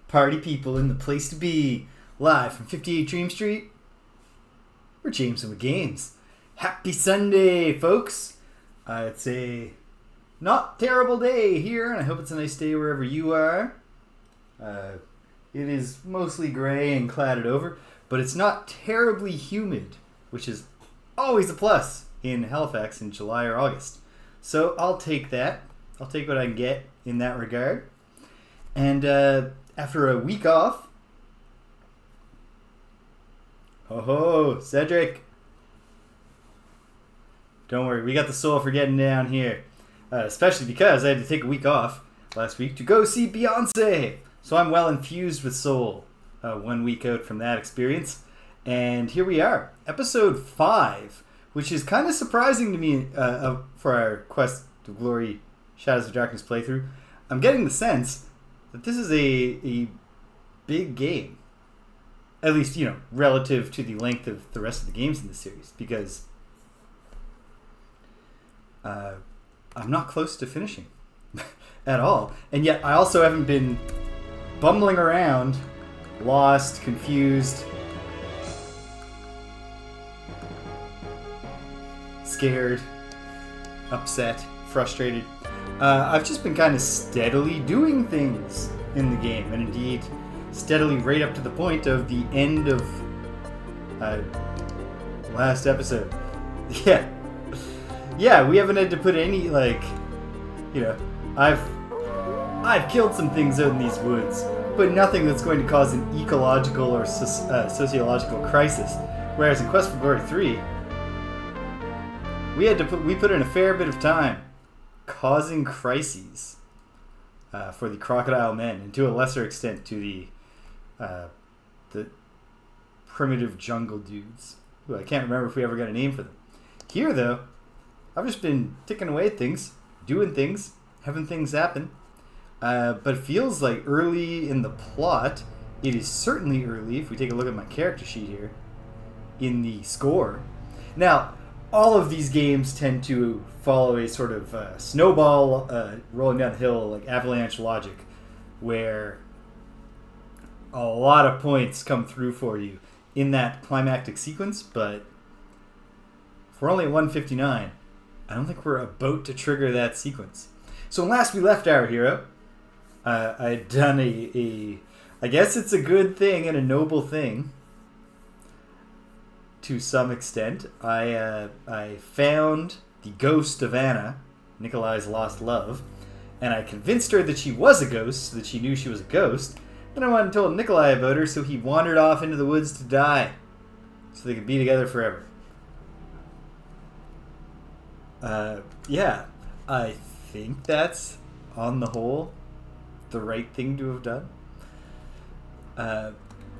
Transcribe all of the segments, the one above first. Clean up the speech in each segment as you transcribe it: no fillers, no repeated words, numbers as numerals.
Party people in the place to be. Live from 58 Dream Street, we're Jameson with Games. Happy Sunday, folks. It's a not terrible day here, and I hope it's a nice day wherever you are. It is mostly gray and clouded over, but it's not terribly humid, which is always a plus in Halifax in July or August. So I'll take that. I'll take what I can get in that regard. And after a week off, oh, Cedric. Don't worry, we got the soul for getting down here. Especially because I had to take a week off last week to go see Beyonce. So I'm well infused with soul 1 week out from that experience. And here we are, episode 5, which is kind of surprising to me for our Quest to Glory Shadows of Darkness playthrough. I'm getting the sense that this is a big game. At least, relative to the length of the rest of the games in this series, because I'm not close to finishing at all. And yet I also haven't been bumbling around, lost, confused, scared, upset, frustrated. I've just been kind of steadily doing things in the game, and indeed steadily right up to the point of the end of last episode. Yeah, we haven't had to put any, I've killed some things out in these woods, but nothing that's going to cause an ecological or sociological crisis. Whereas in Quest for Glory 3, we put in a fair bit of time causing crises for the crocodile men, and to a lesser extent to the primitive jungle dudes, who I can't remember if we ever got a name for them. Here, though, I've just been ticking away at things, doing things, having things happen. But it feels like early in the plot, it is certainly early, if we take a look at my character sheet here, in the score. Now, all of these games tend to follow a sort of snowball rolling down the hill, like avalanche logic, where a lot of points come through for you in that climactic sequence, but if we're only at 159, I don't think we're about to trigger that sequence. So last we left our hero, I had done I guess it's a good thing and a noble thing to some extent. I found the ghost of Anna, Nikolai's lost love, and I convinced her that she was a ghost, so that she knew she was a ghost. Then I went and told Nikolai about her, so he wandered off into the woods to die, so they could be together forever. Yeah, I think that's, on the whole, the right thing to have done.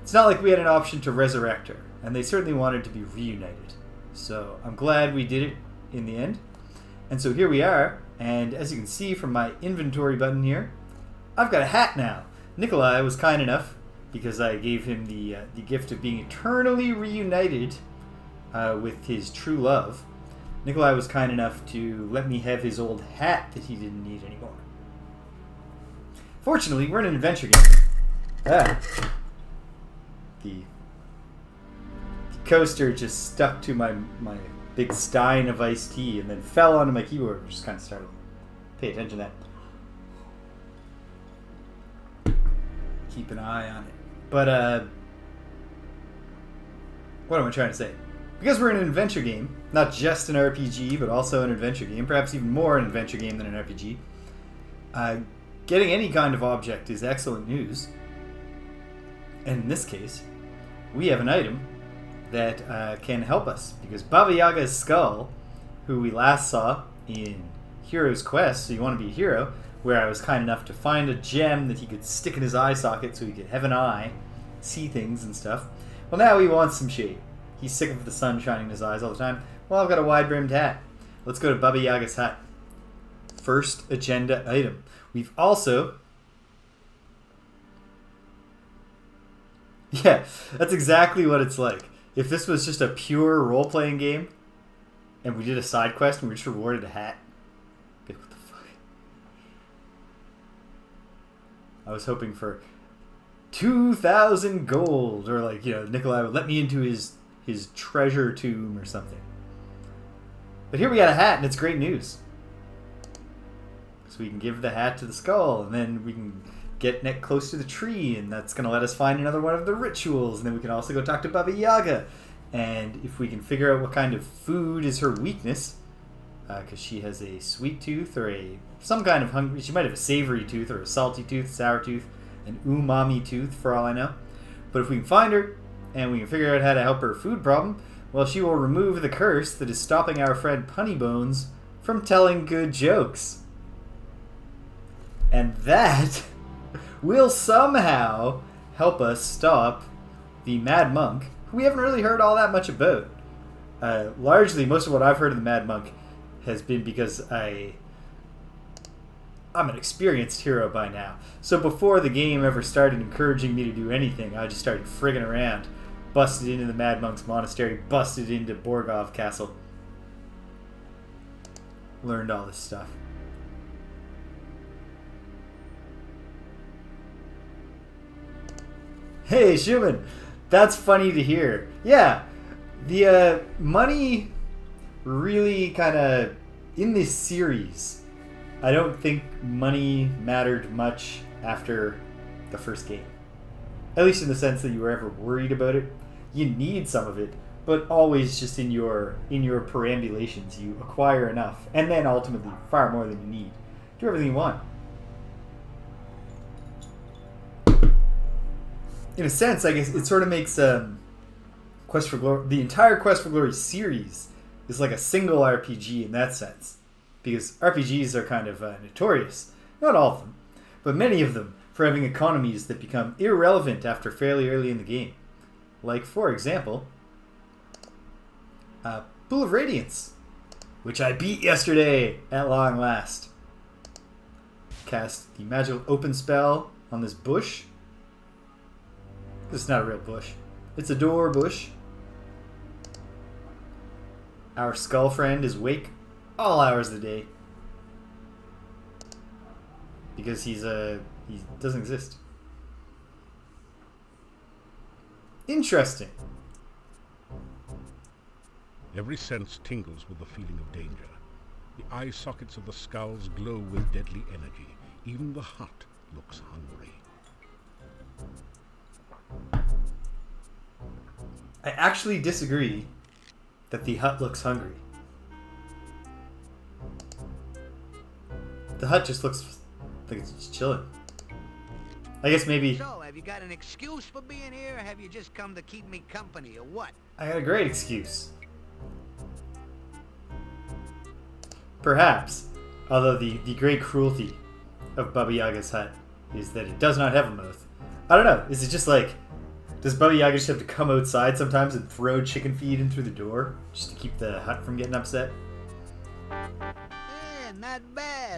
It's not like we had an option to resurrect her, and they certainly wanted to be reunited. So I'm glad we did it in the end. And so here we are, and as you can see from my inventory button here, I've got a hat now. Nikolai was kind enough, because I gave him the gift of being eternally reunited with his true love. Nikolai was kind enough to let me have his old hat that he didn't need anymore. Fortunately, we're in an adventure game. The coaster just stuck to my big stein of iced tea and then fell onto my keyboard, which is kind of startling. Pay attention to that. Keep an eye on it. But, what am I trying to say? Because we're in an adventure game, not just an RPG, but also an adventure game, perhaps even more an adventure game than an RPG, getting any kind of object is excellent news. And in this case, we have an item that can help us, because Baba Yaga's skull, who we last saw in Hero's Quest, so you want to be a hero, where I was kind enough to find a gem that he could stick in his eye socket so he could have an eye, see things and stuff. Well, now he wants some shade. He's sick of the sun shining in his eyes all the time. Well, I've got a wide-brimmed hat. Let's go to Baba Yaga's hat. First agenda item. We've also... Yeah, that's exactly what it's like. If this was just a pure role-playing game, and we did a side quest and we just rewarded a hat. What the fuck? I was hoping for 2,000 gold, or like, Nikolai would let me into his treasure tomb or something. But here we got a hat, and it's great news. So we can give the hat to the skull, and then we can get Nick close to the tree, and that's going to let us find another one of the rituals, and then we can also go talk to Baba Yaga. And if we can figure out what kind of food is her weakness, because she has a sweet tooth or some kind of hungry, she might have a savory tooth or a salty tooth, sour tooth, an umami tooth for all I know. But if we can find her and we can figure out how to help her food problem, well, she will remove the curse that is stopping our friend Punny Bones from telling good jokes. And that will somehow help us stop the Mad Monk, who we haven't really heard all that much about. Largely, most of what I've heard of the Mad Monk has been because I'm an experienced hero by now. So before the game ever started encouraging me to do anything, I just started frigging around. Busted into the Mad Monk's monastery, busted into Borgov Castle. Learned all this stuff. Hey, Schumann! That's funny to hear. Yeah, the money really kind of, in this series, I don't think money mattered much after the first game. At least in the sense that you were ever worried about it. You need some of it, but always just in your perambulations, you acquire enough, and then ultimately far more than you need. Do everything you want. In a sense, I guess it sort of makes Quest for Glory, the entire Quest for Glory series is like a single RPG in that sense, because RPGs are kind of notorious, not all of them, but many of them, for having economies that become irrelevant after fairly early in the game. Like, for example, Pool of Radiance, which I beat yesterday at long last. Cast the magical open spell on this bush. It's not a real bush. It's a door bush. Our skull friend is awake all hours of the day. Because he doesn't exist. Interesting. Every sense tingles with the feeling of danger. The eye sockets of the skulls glow with deadly energy. Even the hut looks hungry. I actually disagree that the hut looks hungry. The hut just looks like it's just chilling. I guess maybe... So, have you got an excuse for being here, or have you just come to keep me company, or what? I got a great excuse. Perhaps, although the great cruelty of Baba Yaga's hut is that it does not have a mouth. I don't know, is it just like... Does Baba Yaga just have to come outside sometimes and throw chicken feed in through the door just to keep the hut from getting upset? Yeah,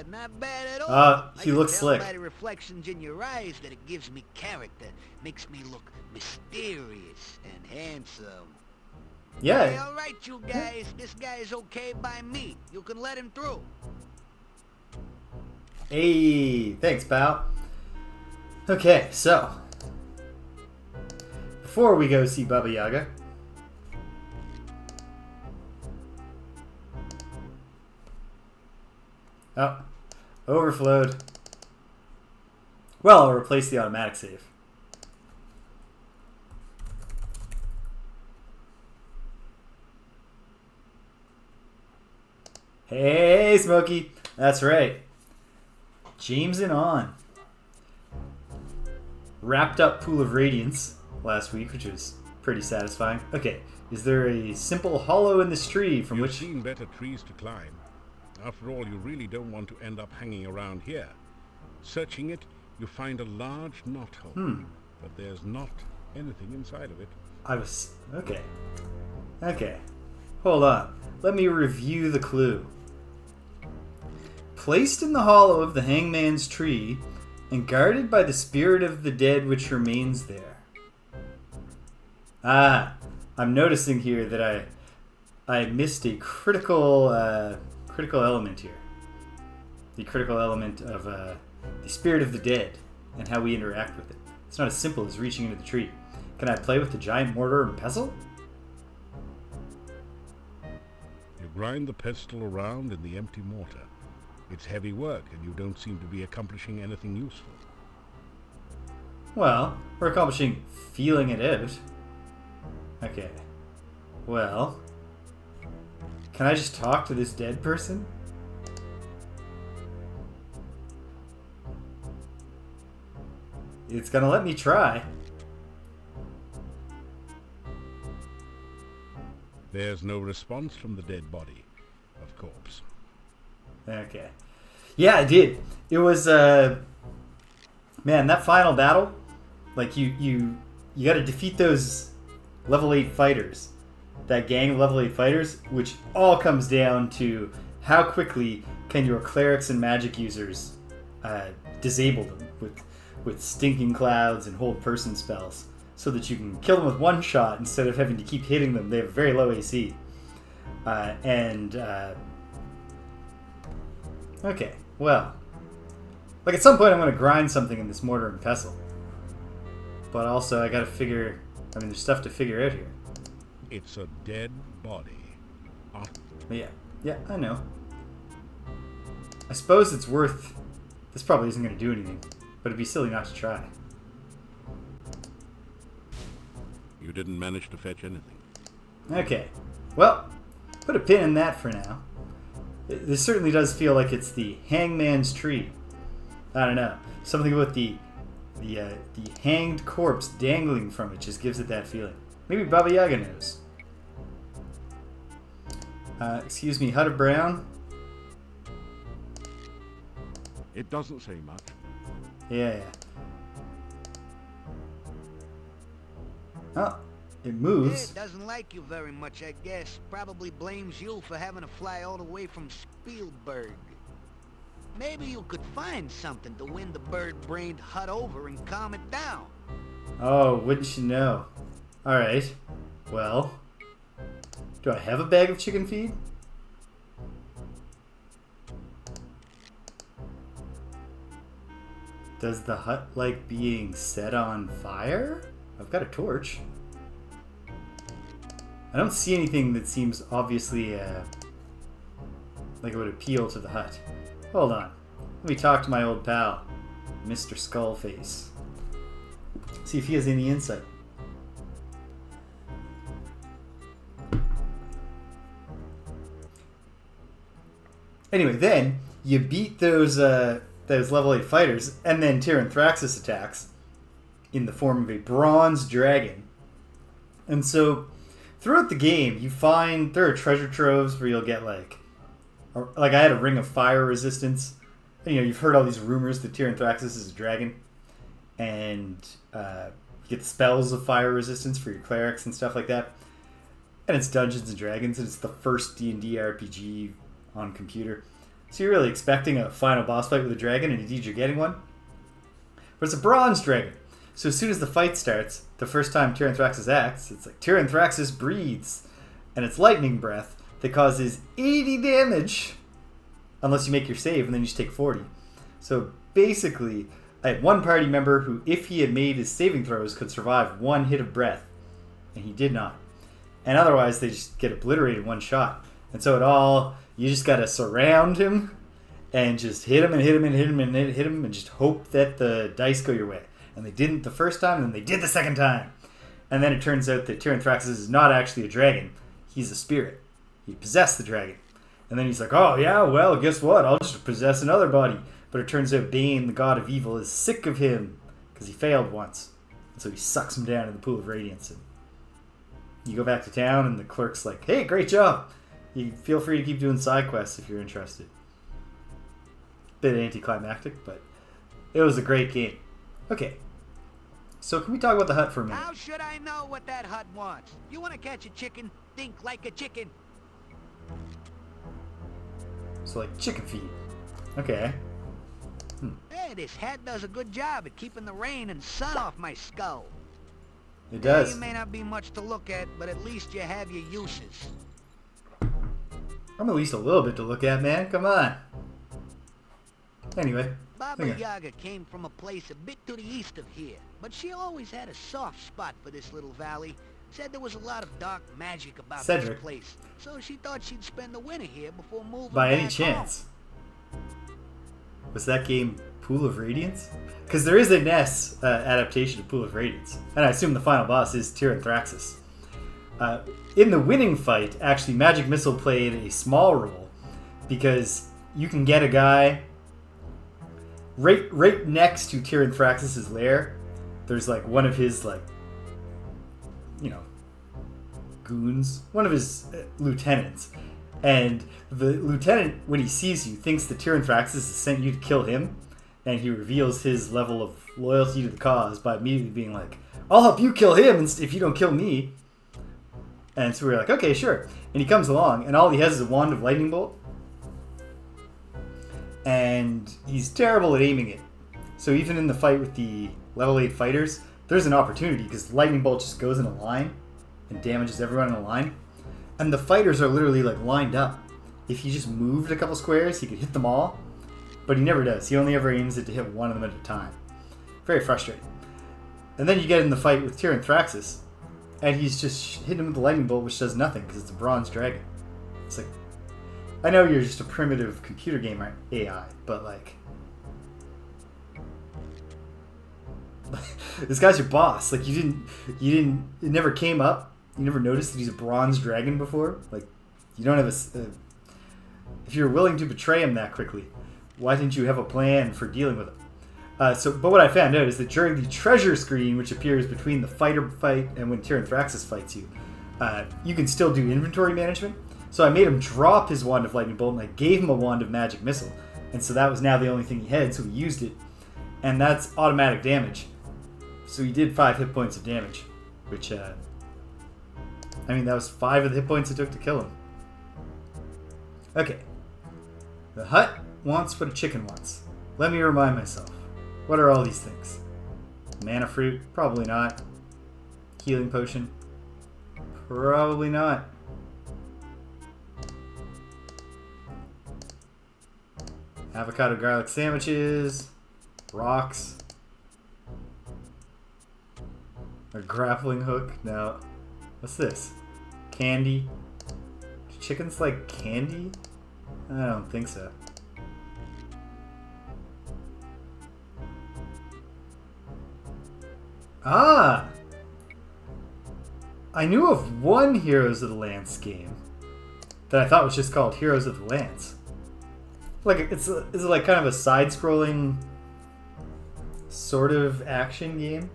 not bad at all. He looks slick. I can tell by the reflections in your eyes that it gives me character, makes me look mysterious and handsome. Yeah. Hey, all right, you guys, this guy is okay by me. You can let him through. Hey, thanks, pal. Okay, so... Before we go see Baba Yaga, oh, overflowed. Well, I'll replace the automatic save. Hey, Smokey. That's right. James and on. Wrapped up Pool of Radiance last week, which was pretty satisfying. Okay, is there a simple hollow in this tree from which... You've seen better trees to climb. After all, you really don't want to end up hanging around here. Searching it, you find a large knothole, but there's not anything inside of it. Okay. Okay. Hold on. Let me review the clue. Placed in the hollow of the hangman's tree and guarded by the spirit of the dead which remains there. I'm noticing here that I missed a critical element here. The critical element of the spirit of the dead and how we interact with it. It's not as simple as reaching into the tree. Can I play with the giant mortar and pestle? You grind the pestle around in the empty mortar. It's heavy work, and you don't seem to be accomplishing anything useful. Well, we're accomplishing feeling it out. Okay. Well, can I just talk to this dead person? It's gonna let me try. There's no response from the dead body, of course. Okay. Yeah, I did. It was, man, that final battle, like, you gotta defeat those level 8 fighters. That gang of level 8 fighters, which all comes down to how quickly can your clerics and magic users disable them with stinking clouds and hold person spells, so that you can kill them with one shot instead of having to keep hitting them. They have very low AC. Okay, well, like at some point I'm going to grind something in this mortar and pestle. But also I got to figure, I mean, there's stuff to figure out here. It's a dead body. Yeah, I know. I suppose it's worth, this probably isn't going to do anything, but it'd be silly not to try. You didn't manage to fetch anything. Okay, well, put a pin in that for now. This certainly does feel like it's the hangman's tree. I don't know. Something about the hanged corpse dangling from it just gives it that feeling. Maybe Baba Yaga knows. Excuse me, Hut of Brown? It doesn't say much. Yeah. Oh, it moves. It doesn't like you very much, I guess. Probably blames you for having to fly all the way from Spielberg. Maybe you could find something to win the bird-brained hut over and calm it down. Oh, wouldn't you know? Alright. Well, do I have a bag of chicken feed? Does the hut like being set on fire? I've got a torch. I don't see anything that seems obviously like it would appeal to the hut. Hold on. Let me talk to my old pal, Mr. Skullface. See if he has any insight. Anyway, then you beat those level 8 fighters, and then Tyranthraxis attacks in the form of a bronze dragon. And so throughout the game, you find there are treasure troves where you'll get like I had a ring of fire resistance. And, you know, you've heard all these rumors that Tyranthraxis is a dragon, and you get spells of fire resistance for your clerics and stuff like that. And it's Dungeons and Dragons, and it's the first D&D RPG on computer. So you're really expecting a final boss fight with a dragon, and indeed you're getting one. But it's a bronze dragon. So as soon as the fight starts, the first time Tyranthraxis acts, it's like Tyranthraxis breathes, and it's lightning breath that causes 80 damage, unless you make your save, and then you just take 40. So basically, I had one party member who, if he had made his saving throws, could survive one hit of breath, and he did not. And otherwise, they just get obliterated in one shot. And so you just gotta surround him, and just hit him and hit him and hit him and hit him, and just hope that the dice go your way. And they didn't the first time, and then they did the second time. And then it turns out that Tyranthraxis is not actually a dragon. He's a spirit. He possessed the dragon. And then he's like, oh yeah, well, guess what? I'll just possess another body. But it turns out Bane, the god of evil, is sick of him because he failed once. And so he sucks him down in the pool of radiance. And you go back to town, and the clerk's like, hey, great job. You feel free to keep doing side quests if you're interested. Bit anticlimactic, but it was a great game. Okay. So can we talk about the hut for a minute? How should I know what that hut wants? You want to catch a chicken? Think like a chicken. So like chicken feed. Okay. Hey, this hat does a good job at keeping the rain and sun off my skull. It does. You may not be much to look at, but at least you have your uses. I'm at least a little bit to look at, man. Come on. Anyway. Baba Okay. Yaga came from a place a bit to the east of here, but she always had a soft spot for this little valley. Said there was a lot of dark magic about Cedric. this place, so she thought she'd spend the winter here before moving By any back chance. Was that game Pool of Radiance? Because there is a NES adaptation of Pool of Radiance. And I assume the final boss is Ataraxia. In the winning fight, actually, Magic Missile played a small role. Because you can get a guy right next to Ataraxis' lair. There's like one of his, like, you know, goons. One of his lieutenants. And the lieutenant, when he sees you, thinks that Ataraxis has sent you to kill him. And he reveals his level of loyalty to the cause by immediately being like, I'll help you kill him if you don't kill me. And so we're like, okay, sure. And he comes along, and all he has is a wand of lightning bolt. And he's terrible at aiming it. So even in the fight with the level 8 fighters, there's an opportunity, because lightning bolt just goes in a line and damages everyone in a line. And the fighters are literally like lined up. If he just moved a couple squares, he could hit them all. But he never does. He only ever aims it to hit one of them at a time. Very frustrating. And then you get in the fight with Ataraxis, and he's just hitting him with the lightning bolt, which does nothing because it's a bronze dragon. It's like, I know you're just a primitive computer game AI, but like, this guy's your boss. Like, it never came up. You never noticed that he's a bronze dragon before. Like, you don't have if you're willing to betray him that quickly, why didn't you have a plan for dealing with him? But what I found out is that during the treasure screen, which appears between the fighter fight and when Ataraxis fights you, you can still do inventory management. So I made him drop his wand of lightning bolt, and I gave him a wand of magic missile, and so that was now the only thing he had. So he used it, and that's automatic damage. So he did 5 hit points of damage, which I mean, that was 5 of the hit points it took to kill him. Okay, the hut wants what a chicken wants. Let me remind myself. What are all these things? Mana fruit? Probably not. Healing potion? Probably not. Avocado garlic sandwiches. Rocks. A grappling hook? No. What's this? Candy? Do chickens like candy? I don't think so. Ah! I knew of one Heroes of the Lance game that I thought was just called Heroes of the Lance. Like, is it like kind of a side-scrolling sort of action game?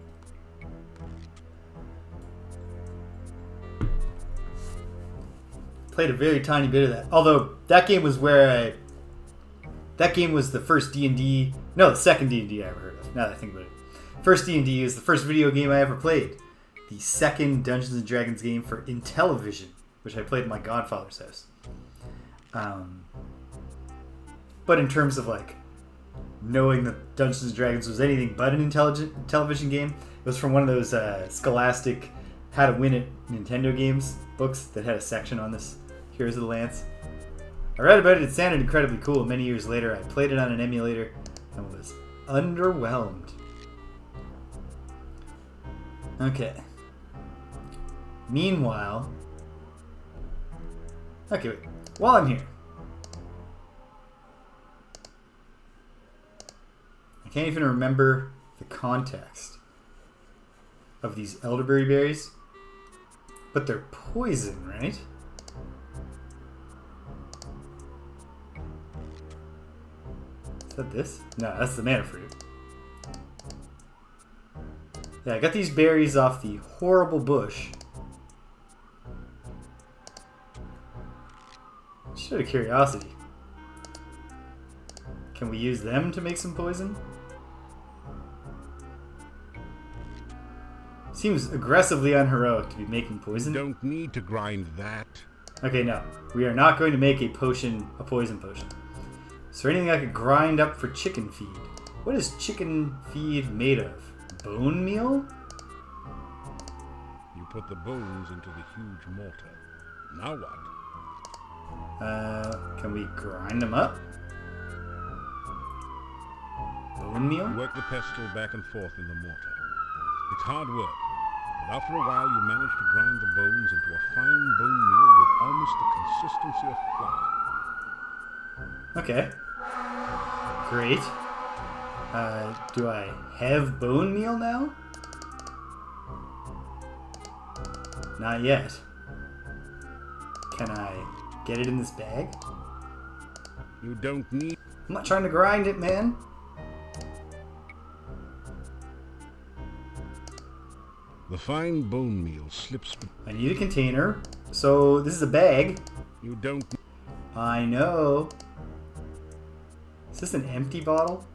Played a very tiny bit of that. Although, that game was where that game was the first D&D... No, the second D&D I ever heard of, now that I think about it. First D&D is the first video game I ever played. The second Dungeons & Dragons game for Intellivision, which I played at my godfather's house. But in terms of like knowing that Dungeons & Dragons was anything but an intelligent television game, it was from one of those Scholastic How to Win at Nintendo games books that had a section on this Heroes of the Lance. I read about it, it sounded incredibly cool. Many years later, I played it on an emulator and was underwhelmed. Okay. Meanwhile... Okay, wait. While I'm here... I can't even remember the context of these elderberry berries. But they're poison, right? Is that this? No, that's the mana fruit. Yeah, I got these berries off the horrible bush. Just out of curiosity. Can we use them to make some poison? Seems aggressively unheroic to be making poison. Don't need to grind that. Okay, no. We are not going to make a potion, a poison potion. Is there anything I could grind up for chicken feed? What is chicken feed made of? Bone meal? You put the bones into the huge mortar. Now what? Can we grind them up? bone meal? You work the pestle back and forth in the mortar. It's hard work, but after a while you manage to grind the bones into a fine bone meal with almost the consistency of flour. Okay. Great. Do I have bone meal now? Not yet. Can I get it in this bag? You don't need... I'm not trying to grind it, man. The fine bone meal slips... I need a container. So this is a bag. You don't... I know. Is this an empty bottle?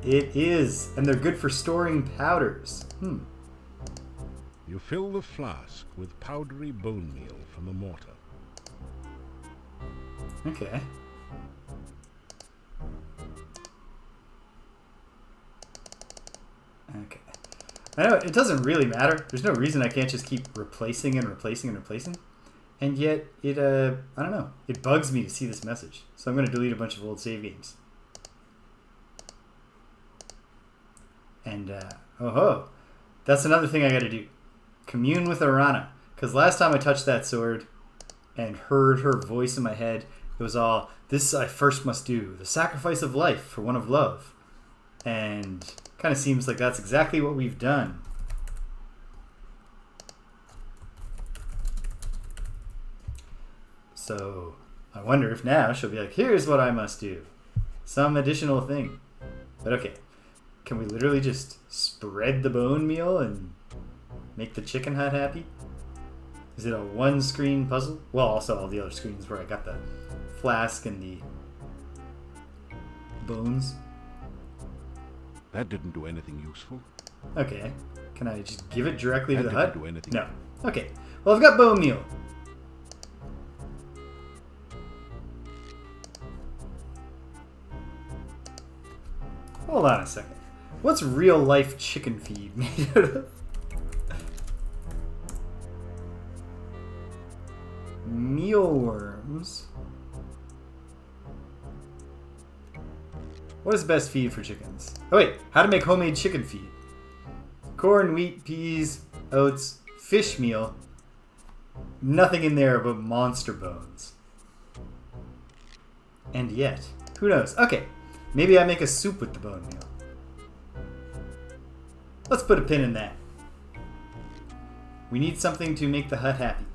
It is. And they're good for storing powders. You fill the flask with powdery bone meal from the mortar. Okay. Okay. I know, it doesn't really matter. There's no reason I can't just keep replacing and replacing and replacing. And yet, it, I don't know. It bugs me to see this message. So I'm going to delete a bunch of old save games. And, oh-ho. That's another thing I got to do. Commune with Arana. Because last time I touched that sword and heard her voice in my head, it was all, this I first must do. The sacrifice of life for one of love. And kind of seems like that's exactly what we've done. So I wonder if now she'll be like, here's what I must do. Some additional thing. But okay. Can we literally just spread the bone meal and make the chicken hut happy? Is it a one-screen puzzle? Well, also all the other screens where I got the flask and the bones. That didn't do anything useful. Okay. Can I just give it directly to the That hut? didn't do anything. No. Okay. Well, I've got bone meal. Hold on a second. What's real-life chicken feed made out of? Mealworms. What is the best feed for chickens? Oh wait, how to make homemade chicken feed. Corn, wheat, peas, oats, fish meal. Nothing in there but monster bones. And yet, who knows? Okay, maybe I make a soup with the bone meal. Let's put a pin in that. We need something to make the hut happy.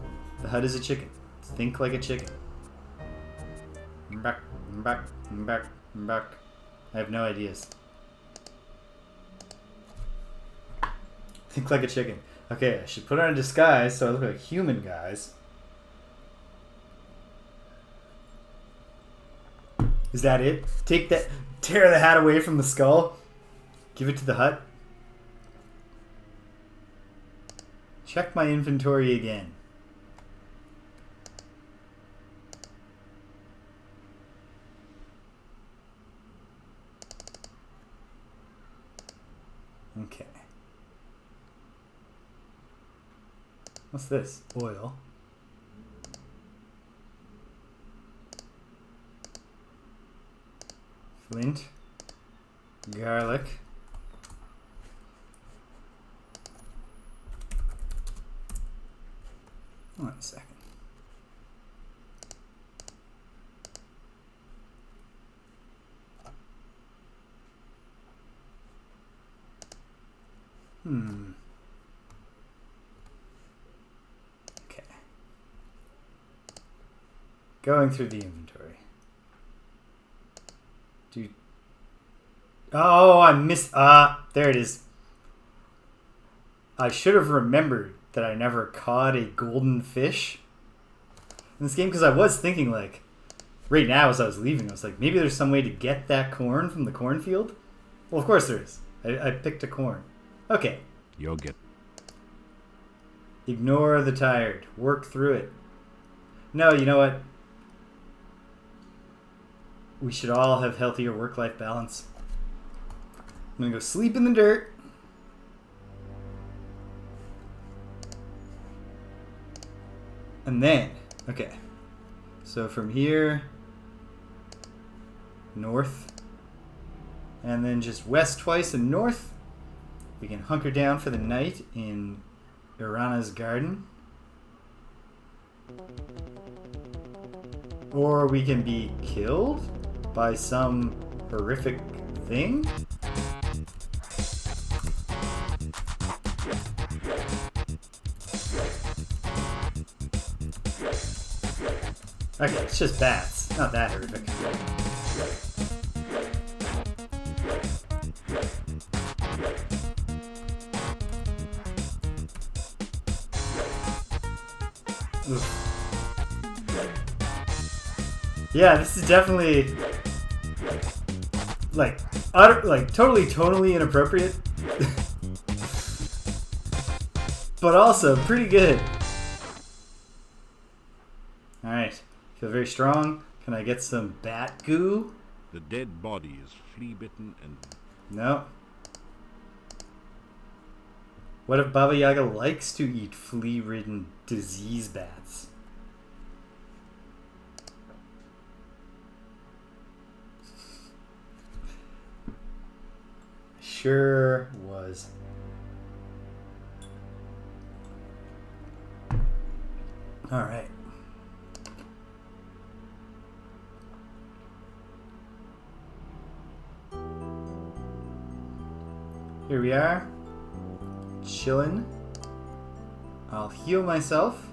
The hut is a chicken. Think like a chicken. Back, back, back, back. I have no ideas. Think like a chicken. Okay, I should put on a disguise so I look like human guys. Is that it? Take that, tear the hat away from the skull. Give it to the hut. Check my inventory again. Okay. What's this? Oil. Flint. Garlic. One second. Okay. Going through the inventory. Oh, I missed. There it is. I should have remembered that I never caught a golden fish in this game, because I was thinking, like, right now as I was leaving, I was like, maybe there's some way to get that corn from the cornfield. Well, of course there is. I picked a corn. Okay. You'll get... Ignore the tired. Work through it. No, you know what? We should all have healthier work-life balance. I'm gonna go sleep in the dirt. And then, okay. So from here, north, And then just west twice and north. We can hunker down for the night in Irana's garden. Or we can be killed by some horrific thing. Okay, it's just bats. Not that horrific. Oof. Yeah, this is definitely like totally tonally inappropriate, but also pretty good. All right, feel very strong. Can I get some bat goo? The dead body is flea-bitten and... No. What if Baba Yaga likes to eat flea-ridden disease bats? Sure was. All right. Here we are. Chillin'. I'll heal myself.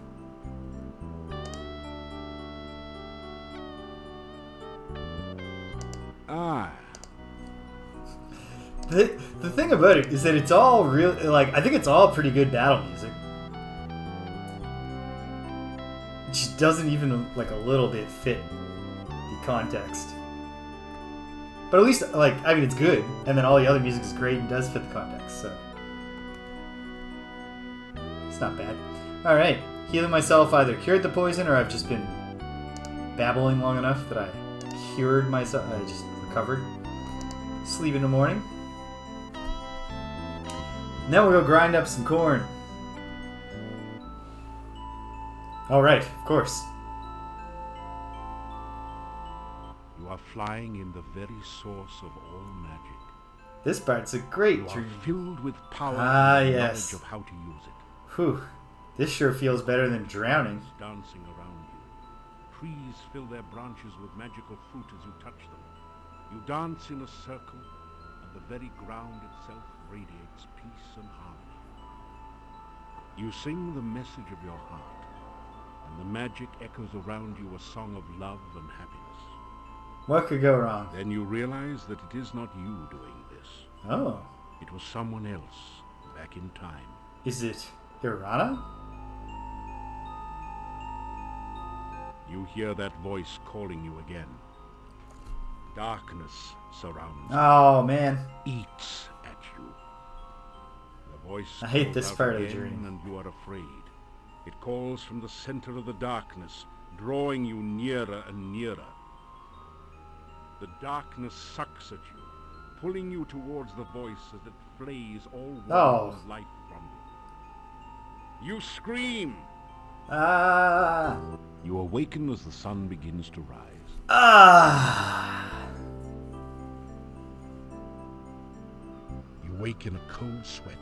Ah. The thing about it is that it's all real. Like, I think it's all pretty good battle music. It just doesn't even like a little bit fit the context. But at least, like, I mean, it's good, and then all the other music is great and does fit the context. So it's not bad. All right, healing myself either cured the poison or I've just been babbling long enough that I cured myself. I just recovered. Sleep in the morning. Now we'll go grind up some corn. All right, of course. You are flying in the very source of all magic. This part's a great You are dream. filled with power Ah, and yes. knowledge of how to use it. Whew. This sure feels better than drowning. Dancing around you. Trees fill their branches with magical fruit as you touch them. You dance in a circle, and the very ground itself radiates peace and harmony. You sing the message of your heart, and the magic echoes around you a song of love and happiness. What could go wrong? Then you realize that it is not you doing this. Oh. It was someone else, back in time. Is it Irana? You hear that voice calling you again. Darkness surrounds you. Oh, man. Eats at you. The voice I hate calls this out part of the again, dream. and you are afraid. It calls from the center of the darkness, drawing you nearer and nearer. The darkness sucks at you, pulling you towards the voice as it flays all warmth of life from you. You scream! Ah. You awaken as the sun begins to rise. Ah. You wake in a cold sweat.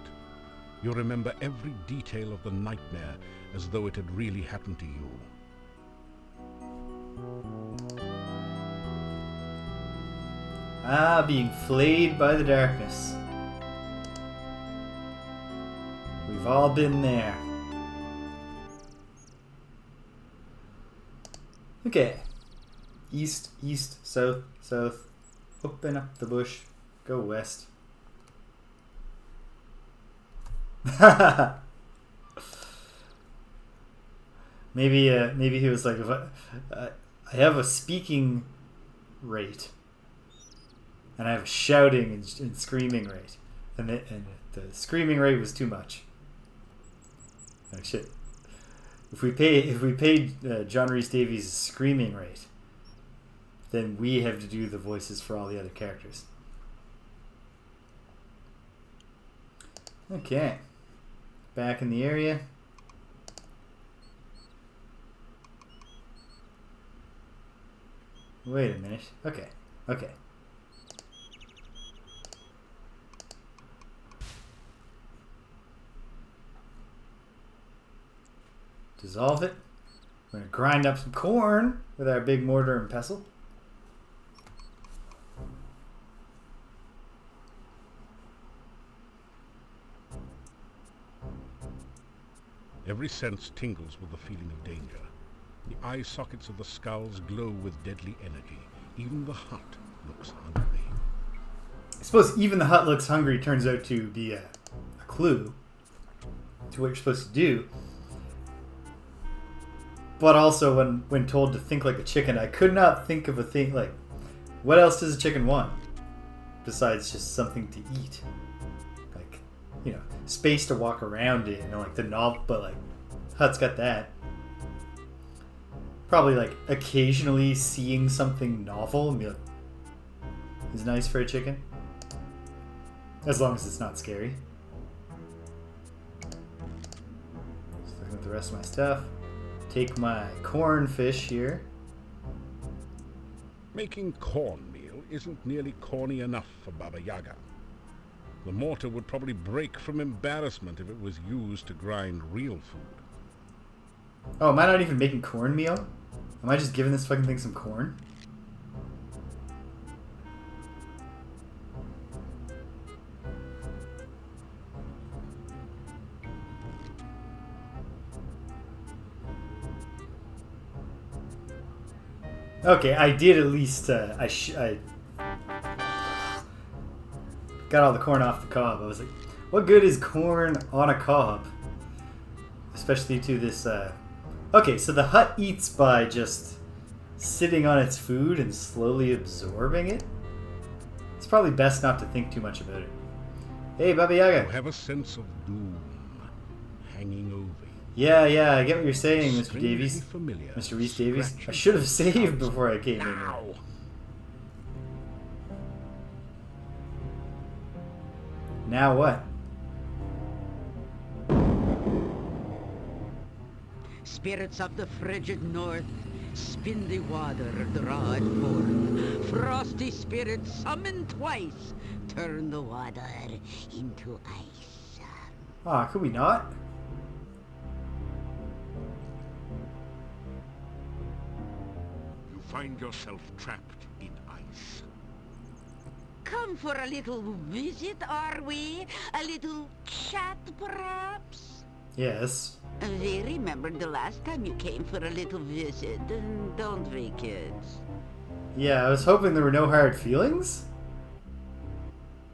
You remember every detail of the nightmare as though it had really happened to you. Ah, being flayed by the darkness. We've all been there. Okay. East, east, south, south. Open up the bush. Go west. Maybe he was like, if I have a speaking rate, and I have a shouting and screaming rate, and the screaming rate was too much. Oh shit! If we paid John Rhys Davies' screaming rate, then we have to do the voices for all the other characters. Okay. Back in the area. Wait a minute. Okay. Okay. Dissolve it. We're going to grind up some corn with our big mortar and pestle. Every sense tingles with the feeling of danger. The eye sockets of the skulls glow with deadly energy. Even the hut looks hungry. I suppose even the hut looks hungry turns out to be a clue to what you're supposed to do. But also, when told to think like a chicken, I could not think of a thing like, what else does a chicken want besides just something to eat? Like, you know, space to walk around in, and like the novel, but like, hut's got that. Probably like occasionally seeing something novel and be like, is nice for a chicken, as long as it's not scary. Just looking at the rest of my stuff. Take my cornfish here. Making cornmeal isn't nearly corny enough for Baba Yaga. The mortar would probably break from embarrassment if it was used to grind real food. Oh, am I not even making cornmeal? Am I just giving this fucking thing some corn? Okay, I did at least, I got all the corn off the cob. I was like, what good is corn on a cob? Especially to this, Okay, so the hut eats by just sitting on its food and slowly absorbing it. It's probably best not to think too much about it. Hey, Baba Yaga. You have a sense of doom hanging over you. Yeah, I get what you're saying, Mr. Strangely Davies. familiar. Mr. Reese Davies. I should have saved before I came in here. Now. Now what? Spirits of the frigid north, spin the water, draw it forth. Frosty spirits summon twice, turn the water into ice. Ah, could we not? You find yourself trapped in ice. Come for a little visit, are we? A little chat, perhaps? Yes. We remembered the last time you came for a little visit, don't we, kids? Yeah, I was hoping there were no hard feelings.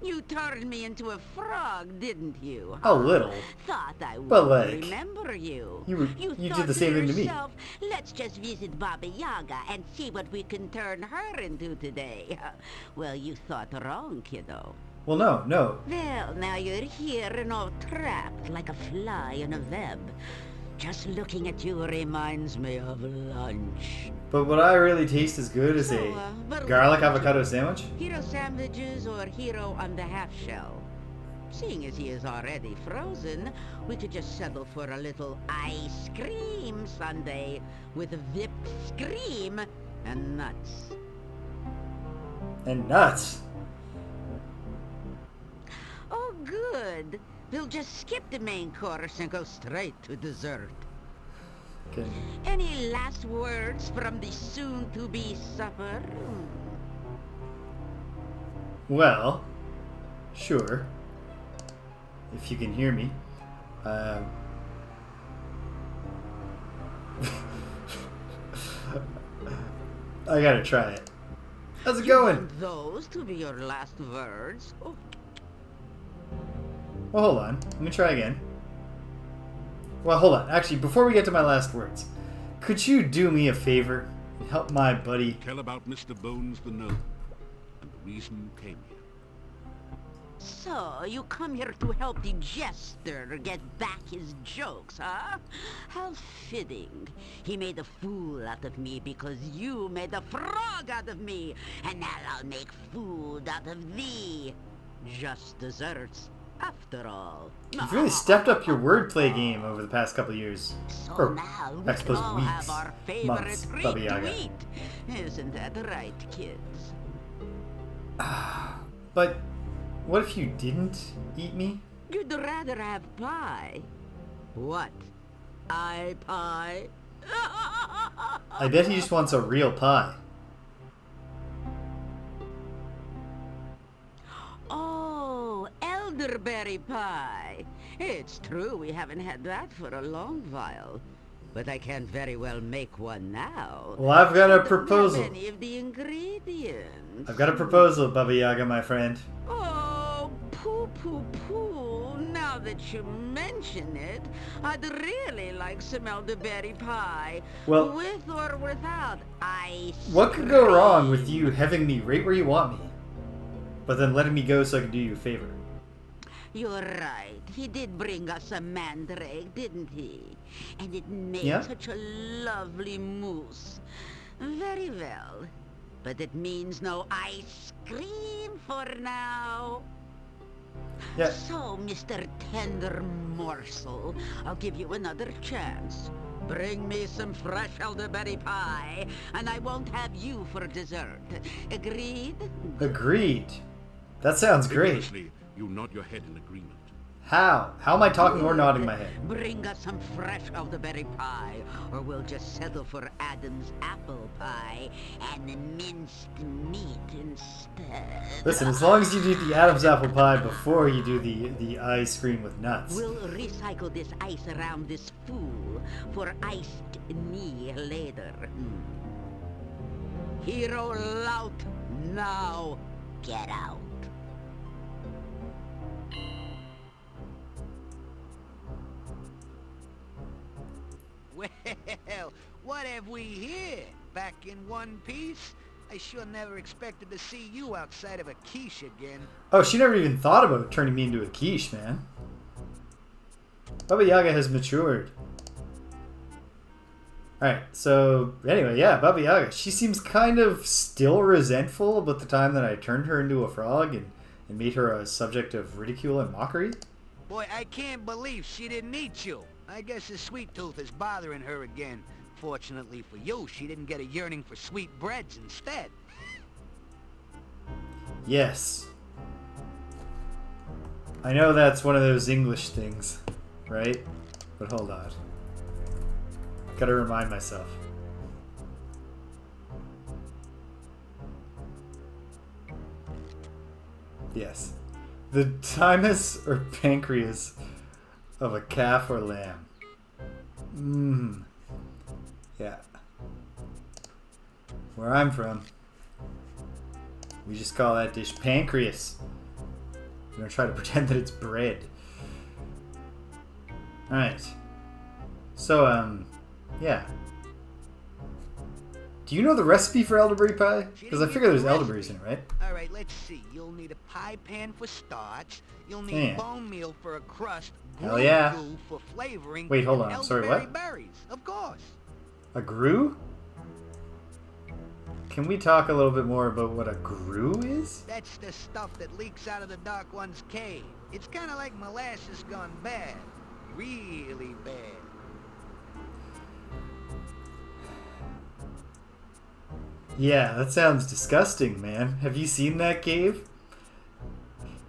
You turned me into a frog, didn't you? A little. Thought I would But, like, remember you. you thought did the same thing to me. yourself, let's just visit Baba Yaga and see what we can turn her into today. Well, you thought wrong, kiddo. Well, no. Well, now you're here and all trapped like a fly in a web. Just looking at you reminds me of lunch. But would I really taste as good as a garlic avocado sandwich? Hero sandwiches or hero on the half shell? Seeing as he is already frozen, we could just settle for a little ice cream sundae with whipped cream and nuts. And nuts. Oh, good. We'll just skip the main course and go straight to dessert. Okay. Any last words from the soon-to-be supper? Well, sure. If you can hear me. I gotta try it. How's it going? Want those to be your last words? Oh. Well, hold on. Let me try again. Well, hold on. Actually, before we get to my last words, could you do me a favor and help my buddy? Tell about Mr. Bones the gnome and the reason you came here. So, you come here to help the jester get back his jokes, huh? How fitting. He made a fool out of me because you made a frog out of me. And now I'll make food out of thee. Just desserts, after all. You've really stepped up your wordplay game over the past couple of years. So Or, now I we suppose, can all weeks, have our favorite months, treat Baba to Yaga. eat. Isn't that right, kids? But what if you didn't eat me? You'd rather have pie. What? Eye pie. I bet he just wants a real pie. Oh, elderberry pie. It's true we haven't had that for a long while. But I can't very well make one now. Well, I've got a I don't proposal. have any of the ingredients. I've got a proposal, Baba Yaga, my friend. Oh, poo. Now that you mention it, I'd really like some elderberry pie. Well, with or without ice what could go wrong with cream. you having me right where you want me, but then letting me go so I can do you a favor? You're right. He did bring us a mandrake, didn't he? And it made Yeah. such a lovely mousse. Very well. But it means no ice cream for now. Yeah. So, Mr. Tender Morsel, I'll give you another chance. Bring me some fresh elderberry pie, and I won't have you for dessert. Agreed? Agreed. That sounds great. Vigorously, you nod your head in agreement. How? How am I talking or nodding my head? Bring us some fresh elderberry pie, or we'll just settle for Adam's apple pie and minced meat instead. Listen, as long as you do the Adam's apple pie before you do the ice cream with nuts. We'll recycle this ice around this fool for iced me later. Hero lout, now get out. Well, what have we here? Back in one piece? I sure never expected to see you outside of a quiche again. Oh, she never even thought about turning me into a quiche, man. Baba Yaga has matured. Alright, so anyway, yeah, Baba Yaga. She seems kind of still resentful about the time that I turned her into a frog and made her a subject of ridicule and mockery. Boy, I can't believe she didn't eat you. I guess the sweet tooth is bothering her again. Fortunately for you, she didn't get a yearning for sweet breads instead. Yes. I know that's one of those English things, right? But hold on. Gotta remind myself. Yes. The thymus or pancreas of a calf or lamb. Mmm. Yeah. Where I'm from, we just call that dish pancreas. We don't try to pretend that it's bread. Alright. So, yeah. Do you know the recipe for elderberry pie? Because I figure there's elderberries in it, right? Alright, let's see. You'll need a pie pan for starch. You'll need bone meal for a crust. Hell yeah. Glue for flavoring. Wait, hold and on. Sorry, what? elderberry berries, of course. A grue? Can we talk a little bit more about what a grue is? That's the stuff that leaks out of the Dark One's cave. It's kind of like molasses gone bad. Really bad. Yeah, that sounds disgusting, man. Have you seen that cave?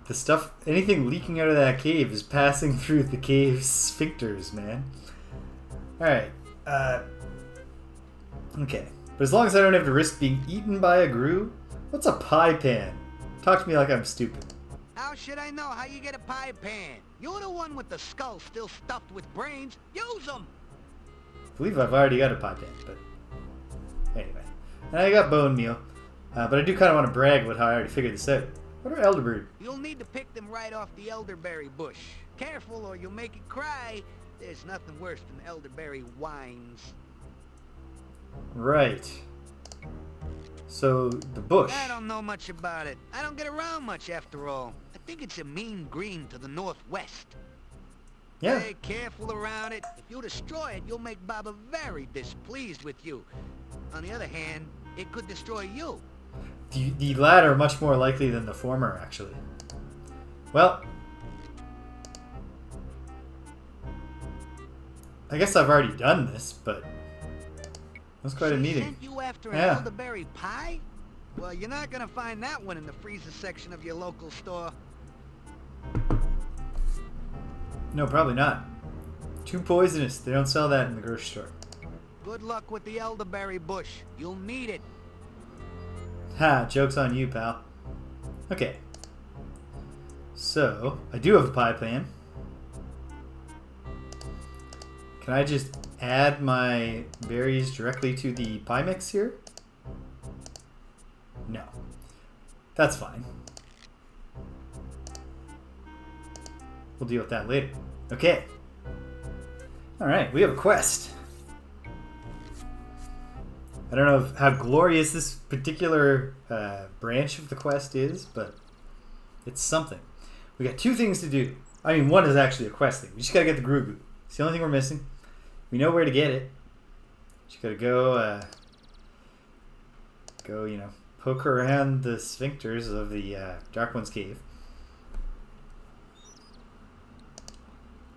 The stuff, anything leaking out of that cave is passing through the cave's sphincters, man. Alright, okay. But as long as I don't have to risk being eaten by a grue, what's a pie pan? Talk to me like I'm stupid. How should I know how you get a pie pan? You're the one with the skull still stuffed with brains. Use them! I believe I've already got a pie pan, but anyway. And I got bone meal, but I do kind of want to brag about how I already figured this out. What are elderberry? You'll need to pick them right off the elderberry bush. Careful or you'll make it cry. There's nothing worse than elderberry wines. Right. So, the bush. I don't know much about it. I don't get around much after all. I think it's a mean green to the northwest. Yeah. Be careful around it. If you destroy it, you'll make Baba very displeased with you. On the other hand, it could destroy you. The latter much more likely than the former, actually. Well, I guess I've already done this, but that's quite a She meeting. sent you after an Yeah. elderberry pie? Well, you're not gonna find that one in the freezer section of your local store. No, probably not. Too poisonous. They don't sell that in the grocery store. Good luck with the elderberry bush. You'll need it. Ha, joke's on you, pal. Okay. So, I do have a pie plan. Can I just add my berries directly to the pie mix here? No. That's fine. We'll deal with that later. Okay. Alright, we have a quest. I don't know how glorious this particular branch of the quest is, but it's something. We got 2 things to do. I mean, one is actually a quest thing. We just gotta get the Gru. It's the only thing we're missing. We know where to get it. Just gotta go, you know, poke around the sphincters of the Dark One's cave.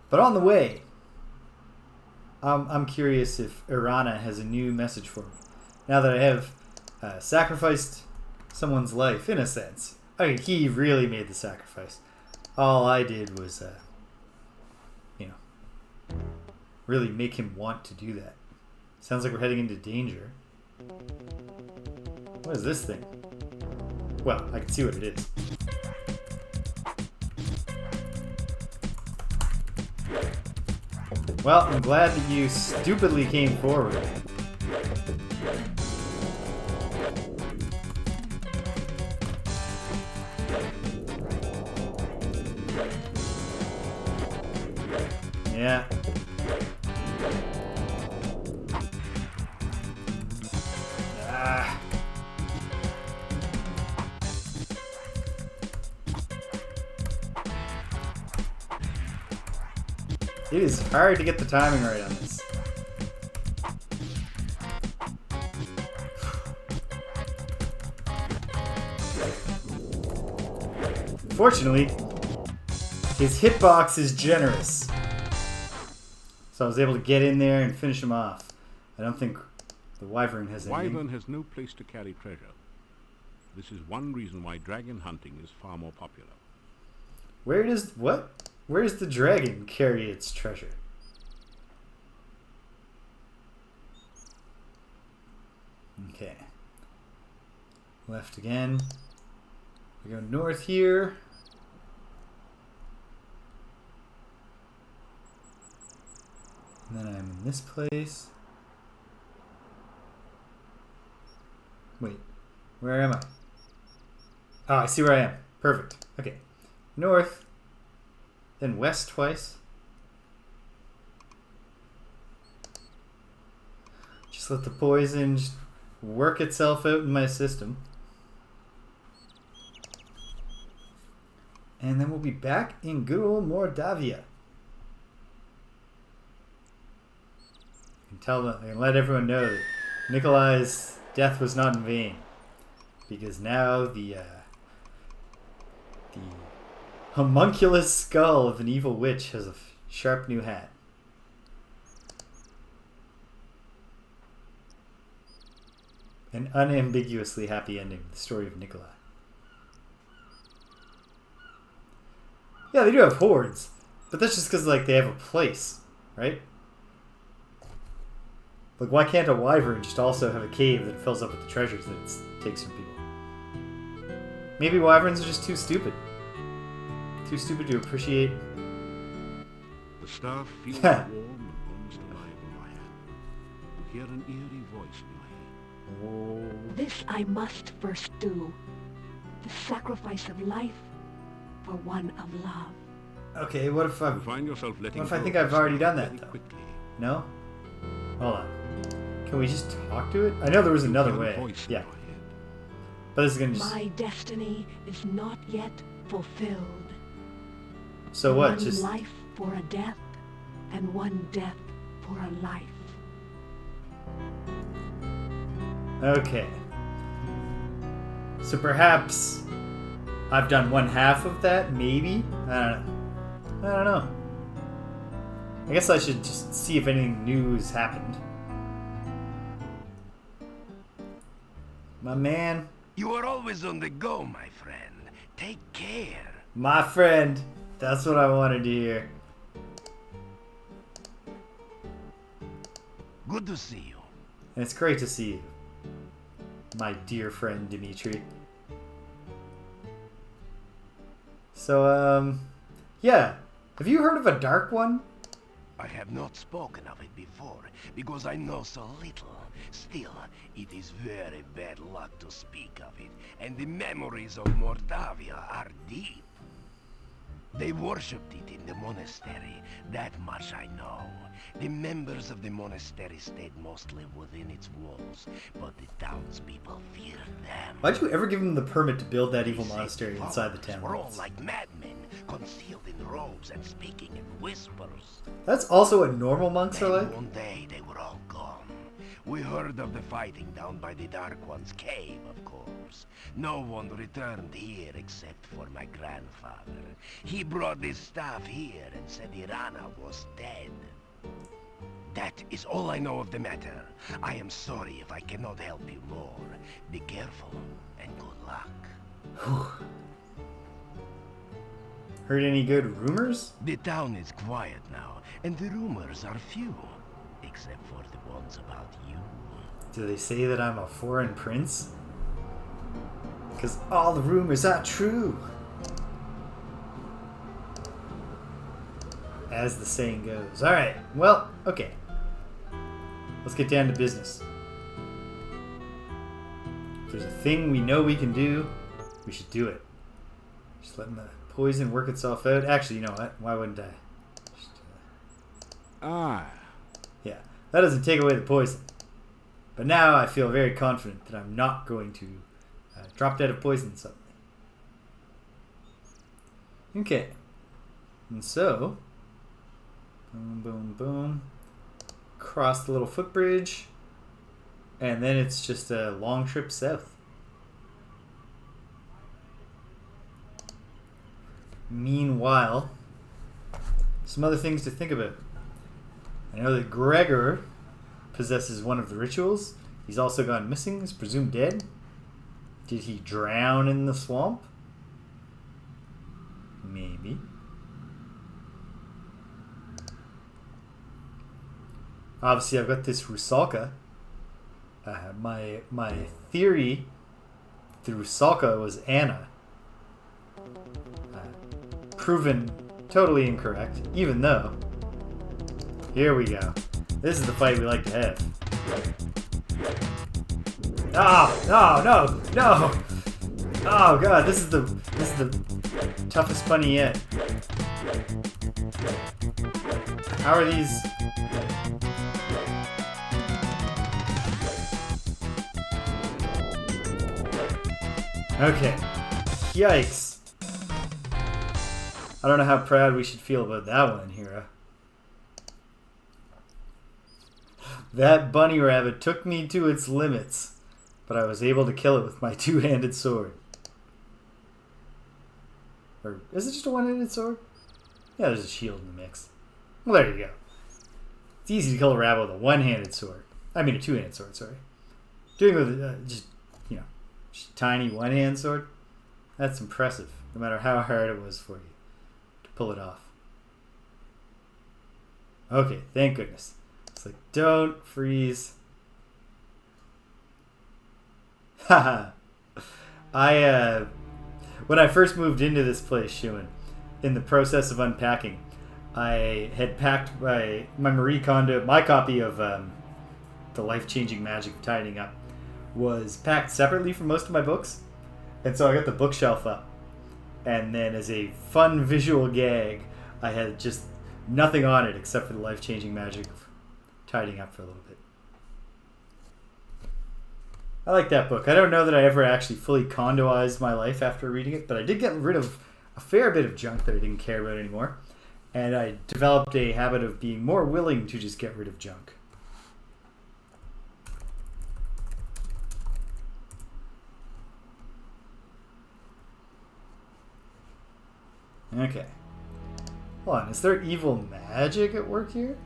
But on the way, I'm curious if Irana has a new message for me. Now that I have sacrificed someone's life, in a sense. I mean, he really made the sacrifice. All I did was, you know, really make him want to do that. Sounds like we're heading into danger. What is this thing? Well, I can see what it is. Well, I'm glad that you stupidly came forward. Yeah. Ah. It is hard to get the timing right on this. Fortunately, his hitbox is generous. So I was able to get in there and finish him off. I don't think the Wyvern has any. Wyvern has no place to carry treasure. This is one reason why dragon hunting is far more popular. Where does the dragon carry its treasure? Okay. Left again. We go north here. And then I'm in this place. Wait, where am I? Oh, I see where I am. Perfect. Okay. North. Then west twice. Just let the poison just work itself out in my system. And then we'll be back in good old Mordavia. I can let everyone know that Nikolai's death was not in vain, because now the homunculus skull of an evil witch has a sharp new hat. An unambiguously happy ending, the story of Nikolai. Yeah, they do have hordes, but that's just because like they have a place, right? Like, why can't a wyvern just also have a cave that fills up with the treasures that it takes from people? Maybe wyverns are just too stupid. Too stupid to appreciate. The staff feels warm and almost alive in my hand. You hear an eerie voice in my head. Oh. This I must first do. The sacrifice of life for one of love. Okay, what if You find yourself letting what if I go think of I've the already staff done that, very though? quickly. No? Hold on. Can we just talk to it? I know there was another You hear a way. voice in Yeah. your head. But this is gonna just... My destiny is not yet fulfilled. So what? One Just... life for a death, and one death for a life. Okay. So perhaps I've done one half of that, maybe? I don't know. I guess I should just see if anything new has happened. My man. You are always on the go, my friend. Take care. My friend. That's what I wanted to hear. Good to see you. And it's great to see you, my dear friend Dimitri. So, yeah. Have you heard of a dark one? I have not spoken of it before, because I know so little. Still, it is very bad luck to speak of it, and the memories of Mordavia are deep. They worshipped it in the monastery, that much I know. The members of the monastery stayed mostly within its walls, but the townspeople feared them. Why'd you ever give them the permit to build that evil They said monastery the inside the followers town were all walls? like madmen, concealed in robes and speaking in whispers. That's also what normal monks are Then like? one day they were all gone. We heard of the fighting down by the Dark One's cave, of course. No one returned here except for my grandfather. He brought his staff here and said Irana was dead. That is all I know of the matter. I am sorry if I cannot help you more. Be careful and good luck. Heard any good rumors? The town is quiet now, and the rumors are few. Except for the ones about you. Do they say that I'm a foreign prince? Because all the rumors are true. As the saying goes. Alright, well, okay. Let's get down to business. If there's a thing we know we can do, we should do it. Just letting the poison work itself out. Actually, you know what? Why wouldn't I? Just, yeah, that doesn't take away the poison. But now I feel very confident that I'm not going to drop dead of poison suddenly. Okay. And so, boom, boom, boom. Cross the little footbridge. And then it's just a long trip south. Meanwhile, some other things to think about. I know that Gregor possesses one of the rituals. He's also gone missing. Is presumed dead. Did he drown in the swamp? Maybe. Obviously, I've got this Rusalka. My theory, the Rusalka was Anna. Proven totally incorrect, even though. Here we go. This is the fight we like to have. Oh, no. Oh god, this is the toughest bunny yet. How are these? Okay. Yikes. I don't know how proud we should feel about that one, Hira. That bunny rabbit took me to its limits, but I was able to kill it with my two-handed sword. Or is it just a one-handed sword? Yeah, there's a shield in the mix. Well, there you go. It's easy to kill a rabbit with a one-handed sword. I mean a two-handed sword, sorry. Doing it with just tiny one-hand sword, that's impressive, no matter how hard it was for you to pull it off. Okay, thank goodness. It's like, don't freeze. Haha. When I first moved into this place, Shuin, in the process of unpacking, I had packed my Marie Kondo, my copy of The Life-Changing Magic of Tidying Up, was packed separately from most of my books. And so I got the bookshelf up. And then as a fun visual gag, I had just nothing on it except for The Life-Changing Magic of Tidying Up for a little bit. I like that book. I don't know that I ever actually fully condoized my life after reading it, but I did get rid of a fair bit of junk that I didn't care about anymore. And I developed a habit of being more willing to just get rid of junk. Okay. Hold on, is there evil magic at work here?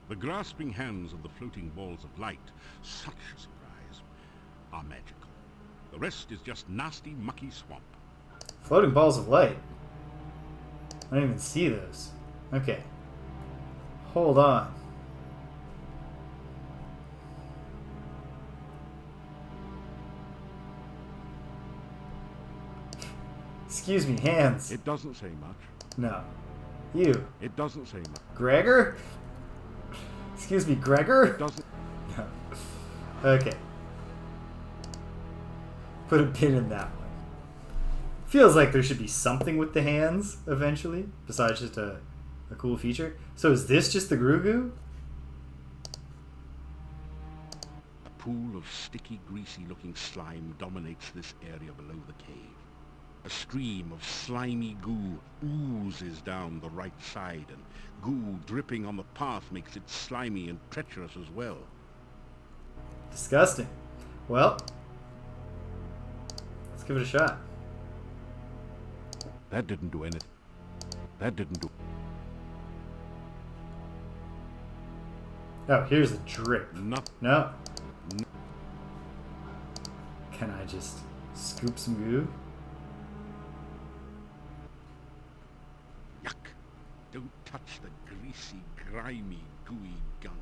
The grasping hands of the floating balls of light, such a surprise, are magical. The rest is just nasty, mucky swamp. Floating balls of light? I don't even see those. Okay. Hold on. Excuse me, hands. It doesn't say much. No. You. It doesn't say much. Gregor? Excuse me, Gregor? It doesn't. No. Okay. Put a pin in that one. Feels like there should be something with the hands eventually, besides just a cool feature. So is this just the Grugu? A pool of sticky, greasy-looking slime dominates this area below the cave. A stream of slimy goo oozes down the right side, and goo dripping on the path makes it slimy and treacherous as well. Disgusting. Well, let's give it a shot. That didn't do anything. That didn't do... Oh, here's a drip. Nothing. No. Can I just scoop some goo? Yuck. Don't touch the greasy, grimy, gooey gunk.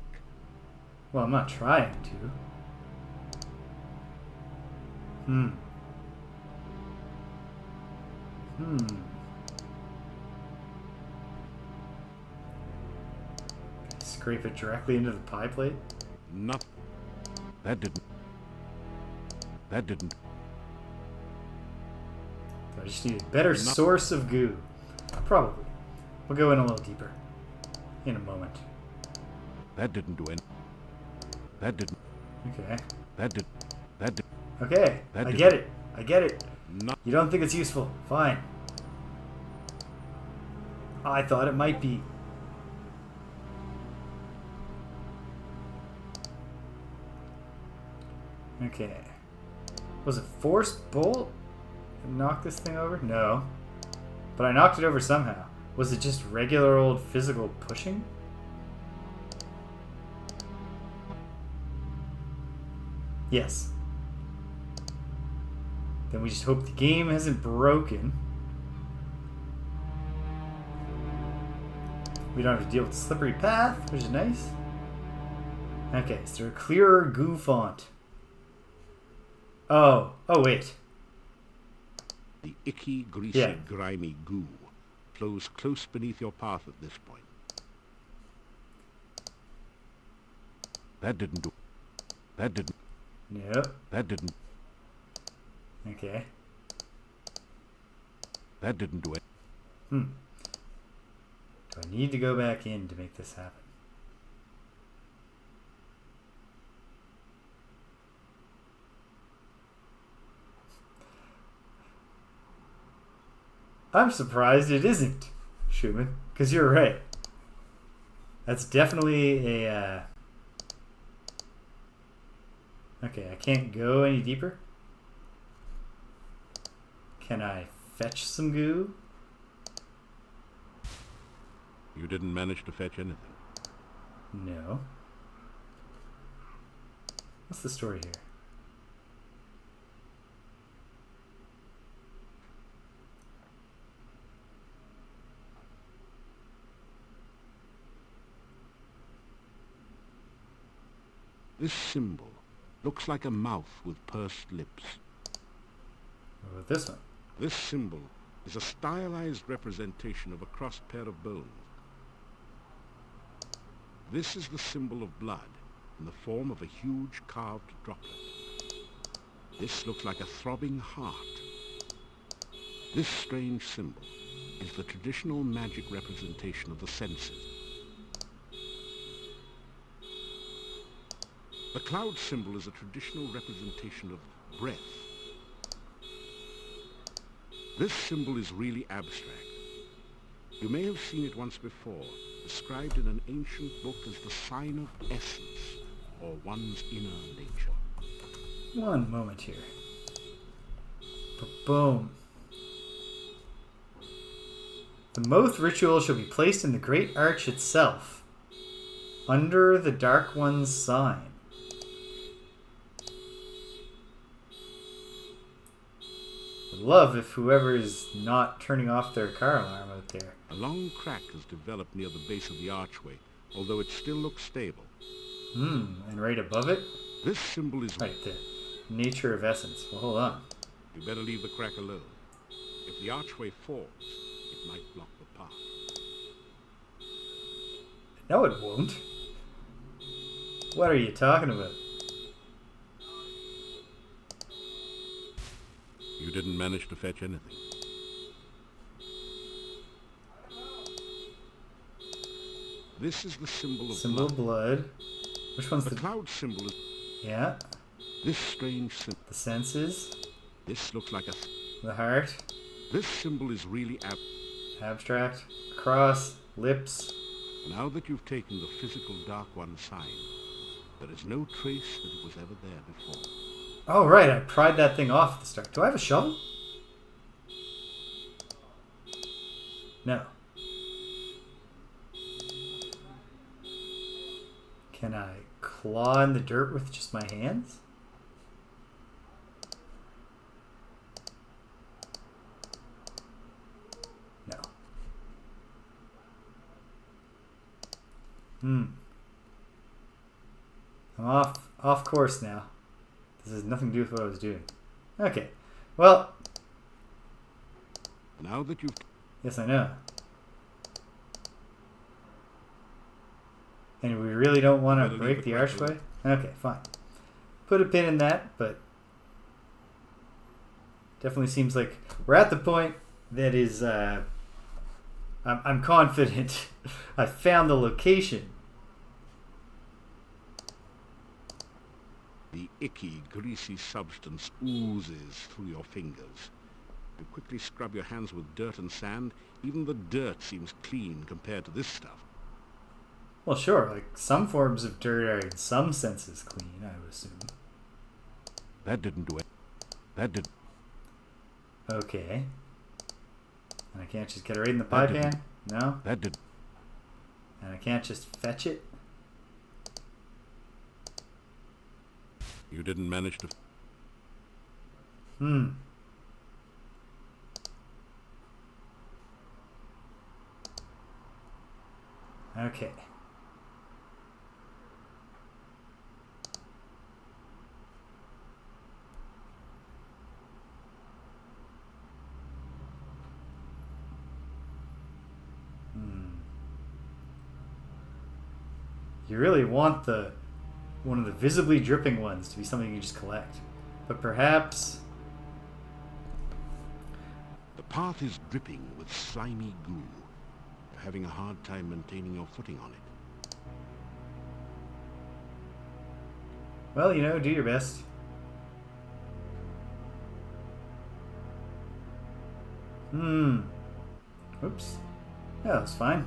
Well, I'm not trying to. Scrape it directly into the pie plate? Nothing. That didn't... That didn't... So I just need a better source of goo. Probably. We'll go in a little deeper. In a moment. That didn't do anything. That didn't... Okay. That did... That did... Okay. That I didn't- get it. I get it. No. You don't think it's useful. Fine. I thought it might be. Okay. Was it force bolt? Knock this thing over? No. But I knocked it over somehow. Was it just regular old physical pushing? Yes. Then we just hope the game hasn't broken. We don't have to deal with the slippery path, which is nice. Okay, is there a clearer goo font? Oh, wait. The icky, greasy, Yeah. grimy goo flows close beneath your path at this point. That didn't do... That didn't... Nope. That didn't... Okay. That didn't do it. Do I need to go back in to make this happen? I'm surprised it isn't, Schumann, because you're right. That's definitely a... Okay, I can't go any deeper. Can I fetch some goo? You didn't manage to fetch anything. No. What's the story here? This symbol looks like a mouth with pursed lips. What about this one? This symbol is a stylized representation of a crossed pair of bones. This is the symbol of blood in the form of a huge carved droplet. This looks like a throbbing heart. This strange symbol is the traditional magic representation of the senses. The cloud symbol is a traditional representation of breath. This symbol is really abstract. You may have seen it once before, described in an ancient book as the sign of essence, or one's inner nature. One moment here. Boom. The Moth ritual shall be placed in the Great Arch itself, under the Dark One's sign. Would love if whoever is not turning off their car alarm out there. A long crack has developed near the base of the archway, although it still looks stable. And right above it? This symbol is... Right, the nature of essence. Well, hold on. You better leave the crack alone. If the archway falls, it might block the path. No, it won't. What are you talking about? You didn't manage to fetch anything. This is the symbol of Symbol of blood. Which one's the the... cloud symbol is... Yeah. This strange symbol. The senses. This looks like a... The heart. This symbol is really Abstract. Cross. Lips. Now that you've taken the physical Dark One sign, there is no trace that it was ever there before. Oh, right. I pried that thing off at the start. Do I have a shovel? No. Can I claw in the dirt with just my hands? No. I'm off course now. This has nothing to do with what I was doing. Okay. Well. Now that you've... Yes, I know. And we really don't want to break the archway? Okay, fine. Put a pin in that, but definitely seems like we're at the point that is, I'm confident I found the location. The icky, greasy substance oozes through your fingers. You quickly scrub your hands with dirt and sand. Even the dirt seems clean compared to this stuff. Well, sure, like some forms of dirt are in some senses clean, I would assume. That didn't do it. That did. Okay. And I can't just get it right in the pie pan? No? That did. And I can't just fetch it? You didn't manage to... Okay. You really want one of the visibly dripping ones to be something you just collect. But perhaps... The path is dripping with slimy goo. You're having a hard time maintaining your footing on it. Well, you know, do your best. Oops. Yeah, that's fine.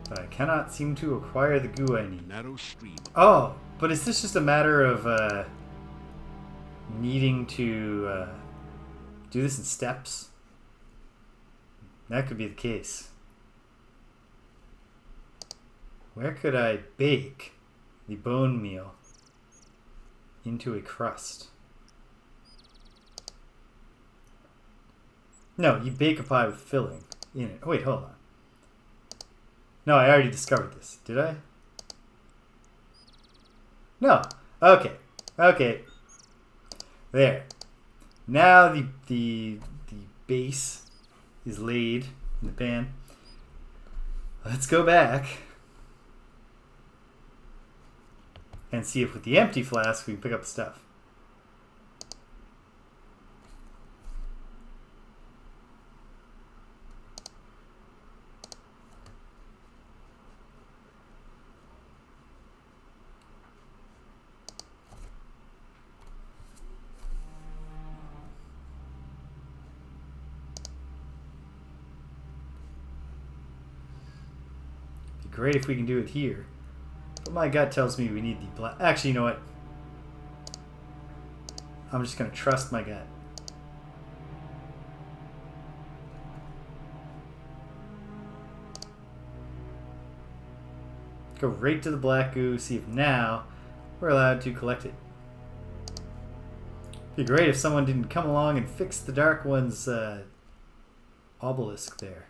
But I cannot seem to acquire the goo I need. Narrow stream. Oh, but is this just a matter of needing to do this in steps? That could be the case. Where could I bake the bone meal into a crust? No, you bake a pie with filling in it. Oh, wait, hold on. No, I already discovered this. Did I? No. Okay. Okay. There. Now the base is laid in the pan. Let's go back and see if with the empty flask we can pick up the stuff. Great if we can do it here. But my gut tells me we need the black... Actually, you know what? I'm just going to trust my gut. Go right to the black goo, see if now we're allowed to collect it. It'd be great if someone didn't come along and fix the Dark One's obelisk there.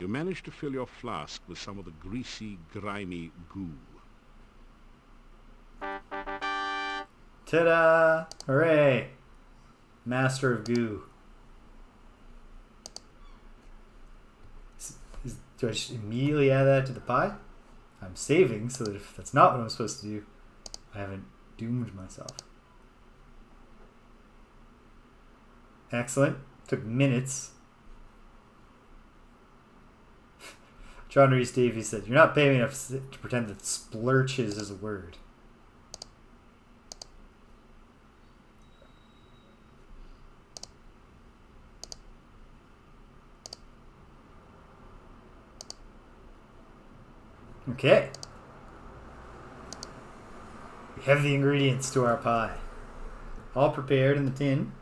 You manage to fill your flask with some of the greasy, grimy goo. Ta-da! Hooray! Master of goo. Do I just immediately add that to the pie? I'm saving so that if that's not what I'm supposed to do, I haven't doomed myself. Excellent. Took minutes. John Reese Davies said, "You're not paying me enough to pretend that splurches is a word." Okay. We have the ingredients to our pie. All prepared in the tin.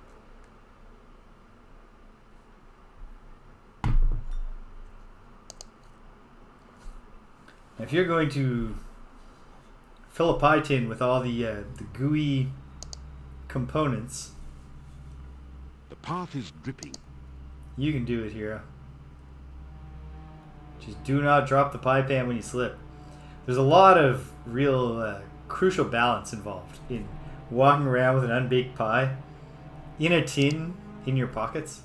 If you're going to fill a pie tin with all the gooey components, The path is dripping. you can do it, hero. Just do not drop the pie pan when you slip. There's a lot of real crucial balance involved in walking around with an unbaked pie in a tin in your pockets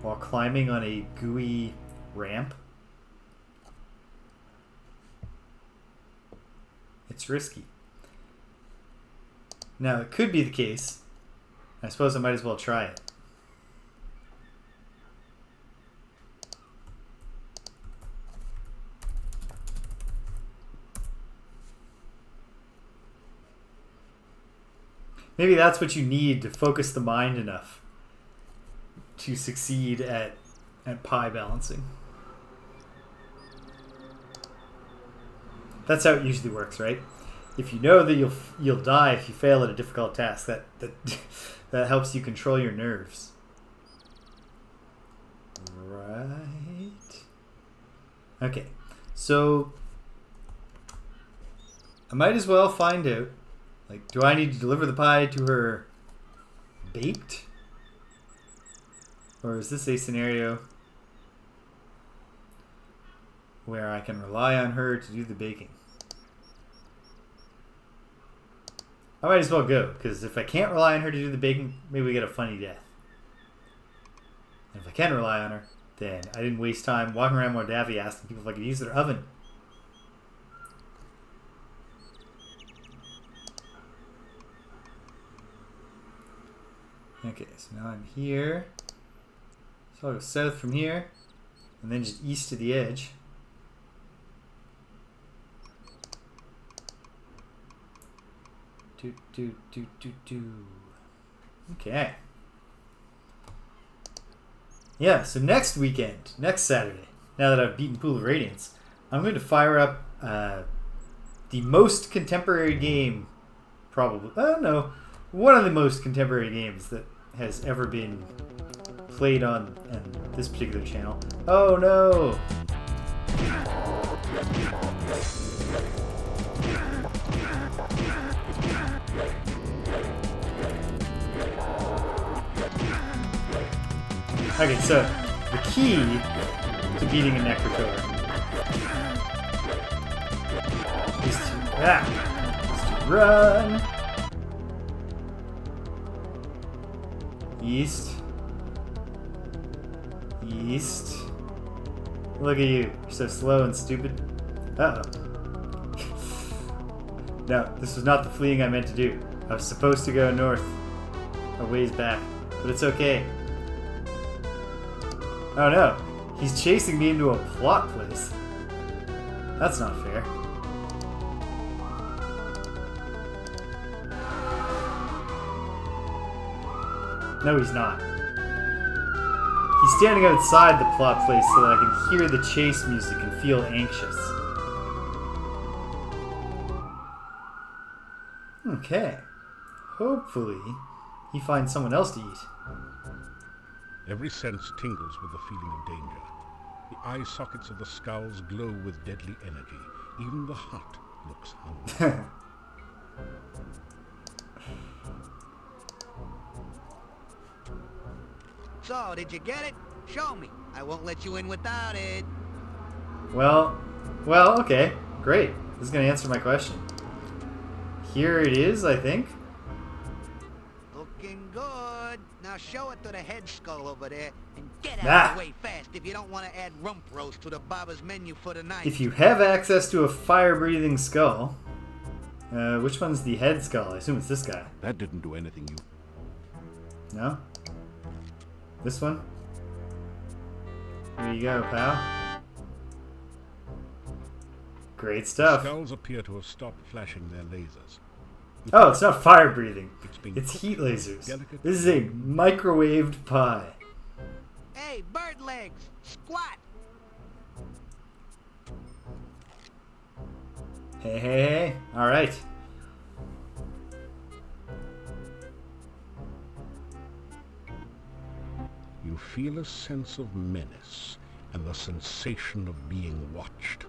while climbing on a gooey ramp. It's risky. Now, it could be the case. I suppose I might as well try it. Maybe that's what you need to focus the mind enough to succeed at pie balancing. That's how it usually works, right? If you know that you'll die if you fail at a difficult task, that helps you control your nerves. Right. Okay. So I might as well find out, like, do I need to deliver the pie to her baked? Or is this a scenario where I can rely on her to do the baking? I might as well go, because if I can't rely on her to do the baking, maybe we get a funny death. And if I can rely on her, then I didn't waste time walking around Mordavia asking people if I could use their oven. Okay, so now I'm here. So I'll go south from here, and then just east to the edge. Okay. Yeah, so next weekend, next Saturday, now that I've beaten Pool of Radiance, I'm going to fire up the most contemporary game, probably. No, one of the most contemporary games that has ever been played on this particular channel. Oh no! Okay, so the key to beating a Necrotor is to run east. Look at you, you're so slow and stupid. Uh-oh. No, this was not the fleeing I meant to do. I was supposed to go north, a ways back, but it's okay. Oh no, he's chasing me into a plot place. That's not fair. No, he's not. He's standing outside the plot place so that I can hear the chase music and feel anxious. Okay. Hopefully, he finds someone else to eat. Every sense tingles with the feeling of danger. The eye sockets of the skulls glow with deadly energy. Even the hut looks hungry. So, did you get it? Show me. I won't let you in without it. Well, okay. Great. This is going to answer my question. Here it is, I think. Looking good. Now show it to the head skull over there and get out of the way fast if you don't want to add rump roast to the Baba's menu for the night. If you have access to a fire-breathing skull, which one's the head skull? I assume it's this guy. That didn't do anything, you... No? This one? Here you go, pal. Great stuff. Skulls appear to have stopped flashing their lasers. Oh, it's not fire-breathing. It's cooked heat lasers. delicate. This is a microwaved pie. Hey, bird legs, squat. Hey, hey, hey. All right. You feel a sense of menace and the sensation of being watched.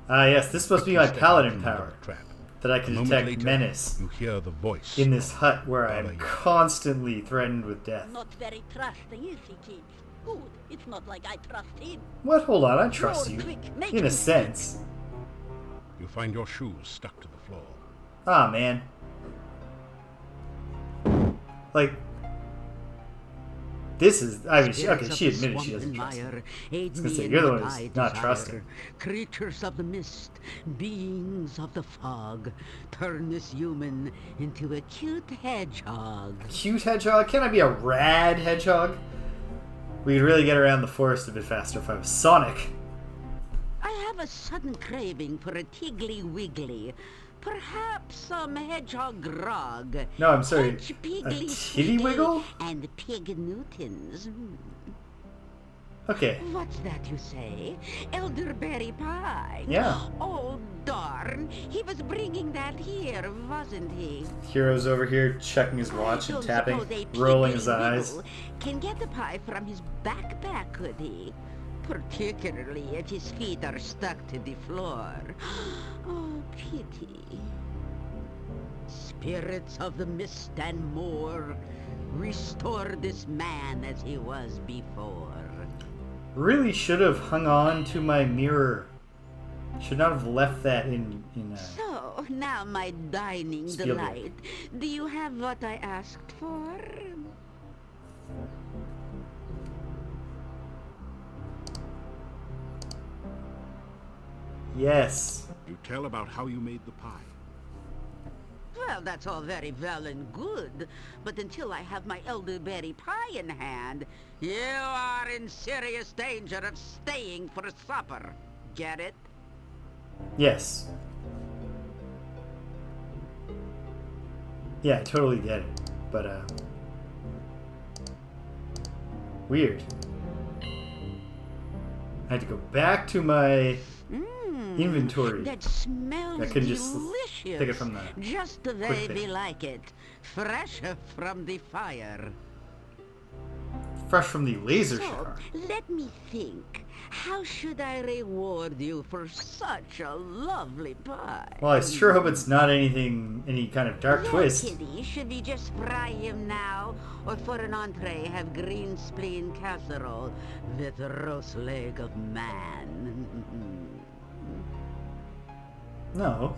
Ah, yes. This must be my Step paladin into power. the trap. That I A can moment detect later, menace You hear the voice. in this hut where Baba I'm Yaga. constantly threatened with death. Not very trusting, is he, kid? Good. It's not like I trust him. What? Hold on. I trust More you. quick, make In a him sense. You find your shoes stuck to the floor. Ah, man. Like, this is... I mean, okay, she admitted she doesn't trust me. I was gonna say, you're the one who's not trusting. Creatures of the mist, beings of the fog, turn this human into a cute hedgehog. Cute hedgehog? Can I be a rad hedgehog? We could really get around the forest a bit faster if I was Sonic. I have a sudden craving for a Tiggly Wiggly. Perhaps some hedgehog grog. No, I'm sorry. Hedge A Piggly titty Swiggly wiggle? And Pig Newtons. Okay. What's that you say? Elderberry Pie? Yeah. Oh, darn. He was bringing that here, wasn't he? Hero's over here checking his watch and Don't tapping, suppose a rolling Piggly his eyes. Wiggle can get the pie from his backpack, could he? Particularly if his feet are stuck to the floor. Oh, pity. Spirits of the mist and more, restore this man as he was before. Really should have hung on to my mirror. Should not have left that in So, now my dining Spielberg. delight, do you have what I asked for? Yes. You tell about how you made the pie. Well, that's all very well and good, but until I have my elderberry pie in hand, you are in serious danger of staying for supper. Get it? Yes. Yeah, I totally get it. But, weird. I had to go back to my inventory. That smells I couldn't just delicious. take it from the Just the quick way thing. we like it. Fresh from the fire. Fresh from the laser So, shower. let me think. How should I reward you for such a lovely pie? Well, I sure hope it's not any kind of dark Well, twist. Kitty, should we just fry him now? Or for an entree, have green spleen casserole with roast leg of man? No.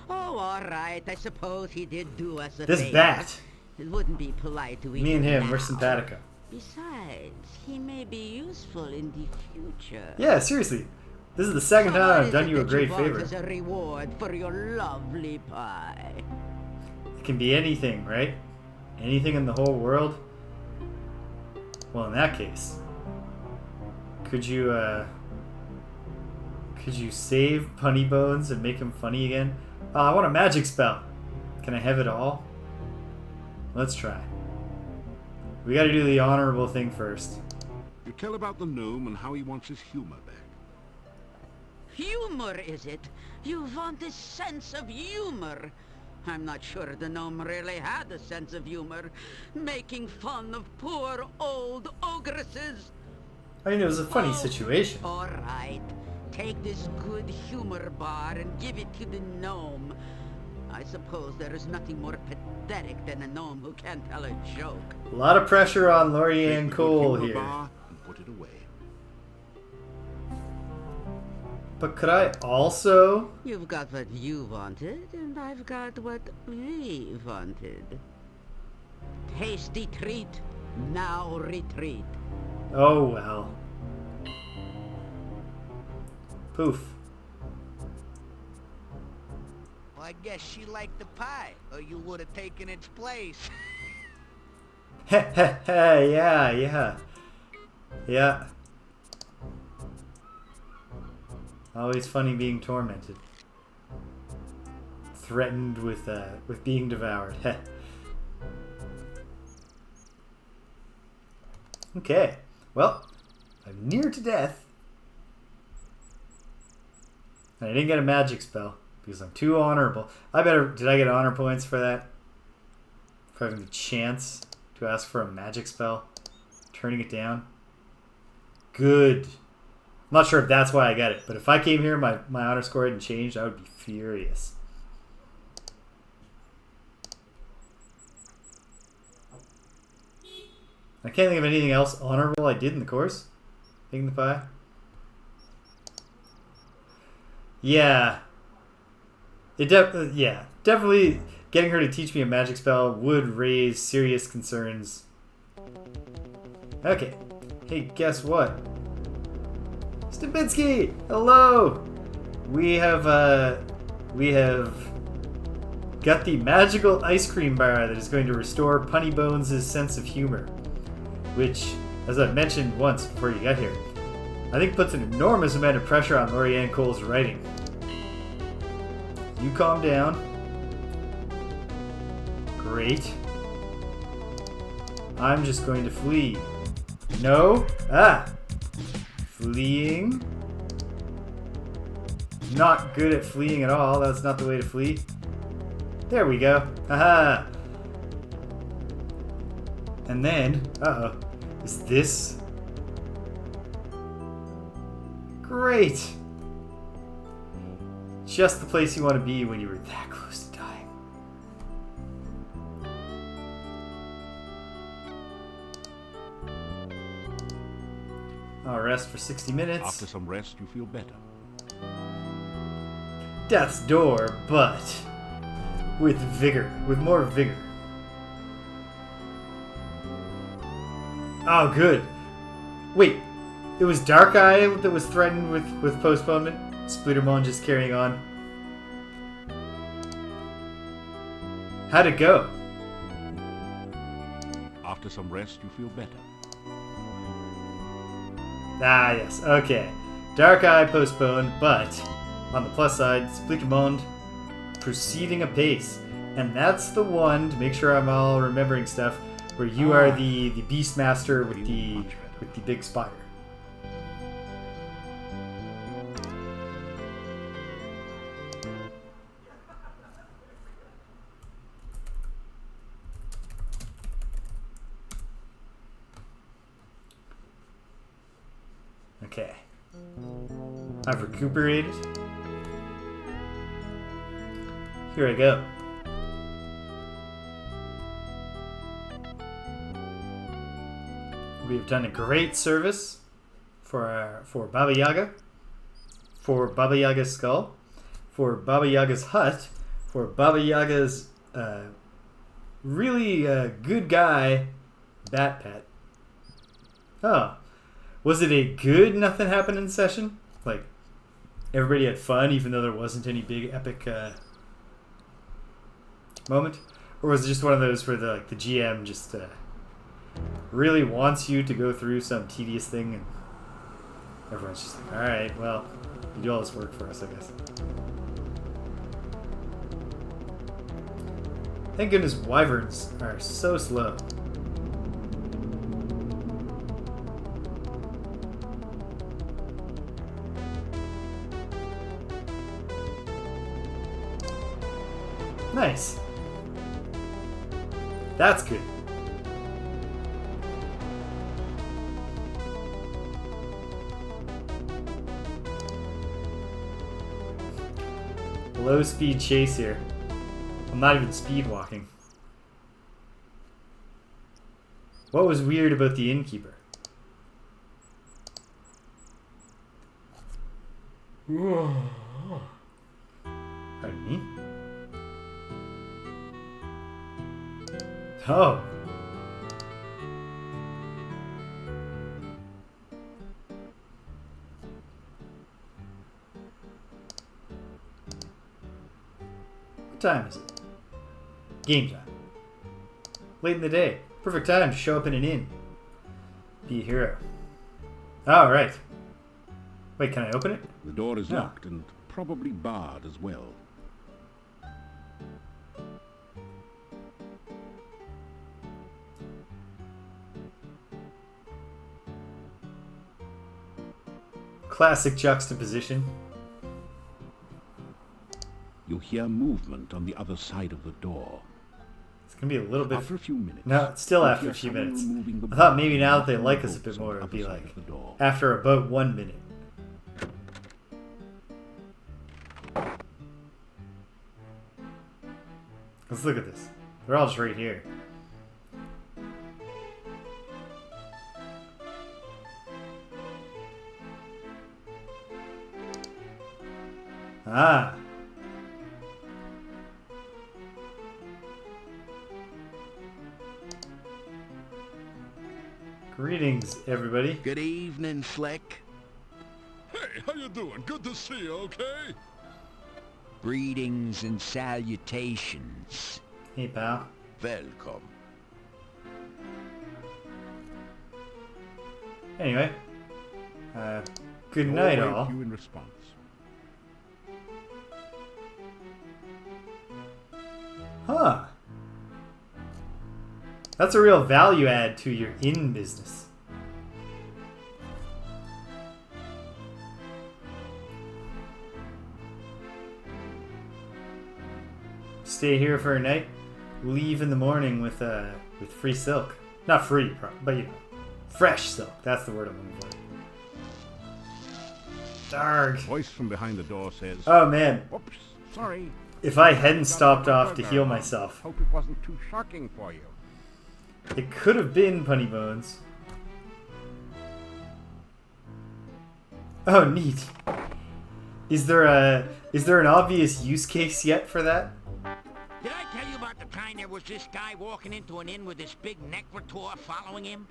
Oh, all right. I suppose he did do us a This favor. bat. It wouldn't be polite to eat Me and him, now. we're simpatico. Besides, he may be useful in the future. Yeah, seriously. This is the second So time what I've is done it you a that great want favor. as a reward for your lovely pie. It can be anything, right? Anything in the whole world? Well, in that case, could you save Punny Bones and make him funny again? I want a magic spell. Can I have it all? Let's try. We gotta do the honorable thing first. You tell about the gnome and how he wants his humor back. Humor, is it? You want a sense of humor. I'm not sure the gnome really had a sense of humor. Making fun of poor old ogresses. I mean, it was a funny Oh, situation. All right. Take this good humor bar and give it to the gnome. I suppose there is nothing more pathetic than a gnome who can't tell a joke. A lot of pressure on Take Lorianne the Cole humor here. bar and put it away. But could I also... You've got what you wanted, and I've got what we wanted. Tasty treat, now retreat. Oh, well. Poof. Well, I guess she liked the pie, or you would have taken its place. Heh heh heh, yeah, yeah. Yeah. Always funny being tormented. Threatened with being devoured. Heh. Okay. Well, I'm near to death. And I didn't get a magic spell because I'm too honorable. Did I get honor points for that? For having the chance to ask for a magic spell? Turning it down? Good. I'm not sure if that's why I got it, but if I came here my honor score hadn't changed, I would be furious. I can't think of anything else honorable I did in the course. Taking the pie. Yeah. Definitely getting her to teach me a magic spell would raise serious concerns. Okay. Hey, guess what? Stubitsky! Hello! We have got the magical ice cream bar that is going to restore Punny Bones' sense of humor. Which, as I've mentioned once before you got here, I think puts an enormous amount of pressure on Lorianne Cole's writing. You calm down. Great. I'm just going to flee. No? Ah! Fleeing. Not good at fleeing at all. That's not the way to flee. There we go. Haha! And then, uh-oh, is this? Great! Just the place you want to be when you were that close to dying. I'll rest for 60 minutes. After some rest, you feel better. Death's door, but with vigor, with more vigor. Oh, good. Wait, it was Dark Eye that was threatened with postponement? Splittermon just carrying on. How'd it go? After some rest, you feel better. Ah, yes, okay. Dark Eye postponed, but on the plus side, Splittermon proceeding apace. And that's the one, to make sure I'm all remembering stuff, where you are the Beastmaster with the big spider. Okay. I've recuperated. Here I go. We have done a great service for Baba Yaga, for Baba Yaga's skull, for Baba Yaga's hut, for Baba Yaga's really good guy bat pet. Oh, was it a good nothing happened in session? Like everybody had fun even though there wasn't any big epic moment, or was it just one of those where the GM just really wants you to go through some tedious thing and everyone's just like, alright, well, you do all this work for us, I guess. Thank goodness wyverns are so slow. Nice. That's good. Low speed chase here. I'm not even speed walking. What was weird about the innkeeper? Pardon me. Oh. What time is it? Game time. Late in the day. Perfect time to show up in an inn. Be a hero. Alright. Wait, can I open it? The door is No. locked and probably barred as well. Classic juxtaposition. You hear movement on the other side of the door. It's gonna be a little bit... After a few minutes... No, it's still you after hear a few someone minutes. removing the I thought maybe now that bolts they like us a bit on more, the it'd be other side like of the door. after about 1 minute. Let's look at this. They're all just right here. Ah. Greetings, everybody. Good evening, Flick. Hey, how you doing? Good to see you, okay? Greetings and salutations. Hey, pal. Welcome. Anyway. Good All night, wave all. you in response. Huh. That's a real value add to your inn business. Stay here for a night. Leave in the morning with free silk. Not free, but you know, fresh silk. That's the word I'm looking for. Darg. A voice from behind the door says, Oh man, "Whoops, sorry. if I hadn't stopped off to heal myself, Hope it wasn't too shocking for you." it could have been Punny Bones. Oh, neat. Is there an obvious use case yet for that? Did I tell you about the time there was this guy walking into an inn with this big necrotor following him?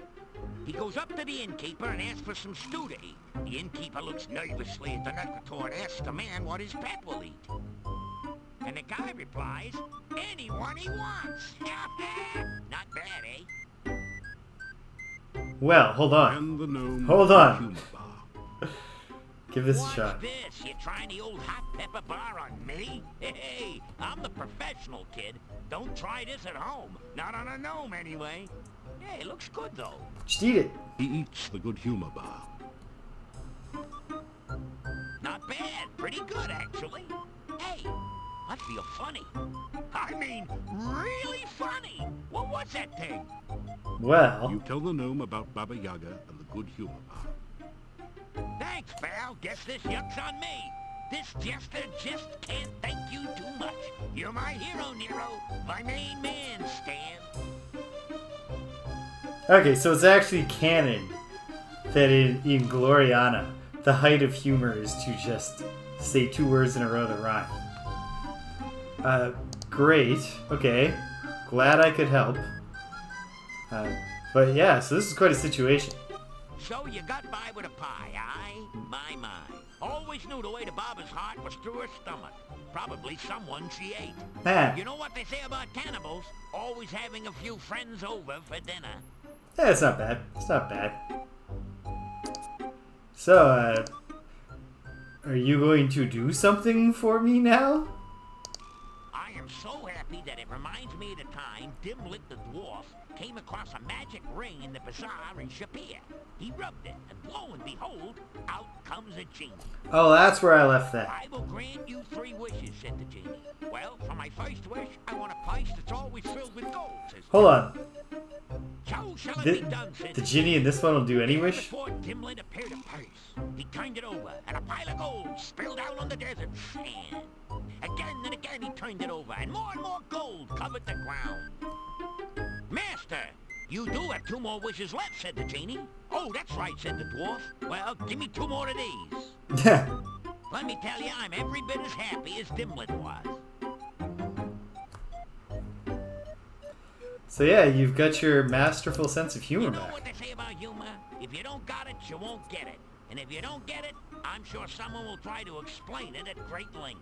He goes up to the innkeeper and asks for some stew to eat. The innkeeper looks nervously at the necrotor and asks the man what his pet will eat. And the guy replies, anyone he wants. Not bad, eh? Well, hold on. And the gnome Hold with the on. humor bar. Give this a What's shot. this? You trying the old hot pepper bar on me? Hey, I'm the professional, kid. Don't try this at home. Not on a gnome, anyway. Hey, it looks good, though. Just eat it. He eats the good humor bar. Not bad. Pretty good, actually. Hey, I feel funny. I mean, really funny. What was that thing? Well, You tell the gnome about Baba Yaga and the good humor bar. Thanks, pal. Guess this yuck's on me. This jester just can't thank you too much. You're my hero, Nero. My main man, Stan. okay, so it's actually canon that in Gloriana, the height of humor is to just say 2 words in a row that rhyme. Great. Okay. Glad I could help. But yeah, so this is quite a situation. So you got by with a pie, aye? My. Always knew the way to Baba's heart was through her stomach. Probably someone she ate. Man, You know what they say about cannibals? Always having a few friends over for dinner. yeah, it's not bad. It's not bad. So, are you going to do something for me now? I am so happy that it reminds me of the time Dimlit the dwarf came across a magic ring in the bazaar in Shapir. He rubbed it, and lo and behold, out comes a genie. Oh, that's where I left that. I will grant you 3 wishes, said the genie. Well, for my first wish, I want a purse that's always filled with gold, says Hold on. So shall it be done, said The genie in this one will do any wish? Before Dimlit appeared a purse, he turned it over, and a pile of gold spilled out on the desert sand. Again and again he turned it over, and more gold covered the ground. Master, you do have 2 more wishes left, said the genie. Oh, that's right, said the dwarf. Well, give me 2 more of these. Let me tell you, I'm every bit as happy as Dimlet was. So yeah, you've got your masterful sense of humor You know back. what they say about humor? If you don't got it, you won't get it. And if you don't get it, I'm sure someone will try to explain it at great length.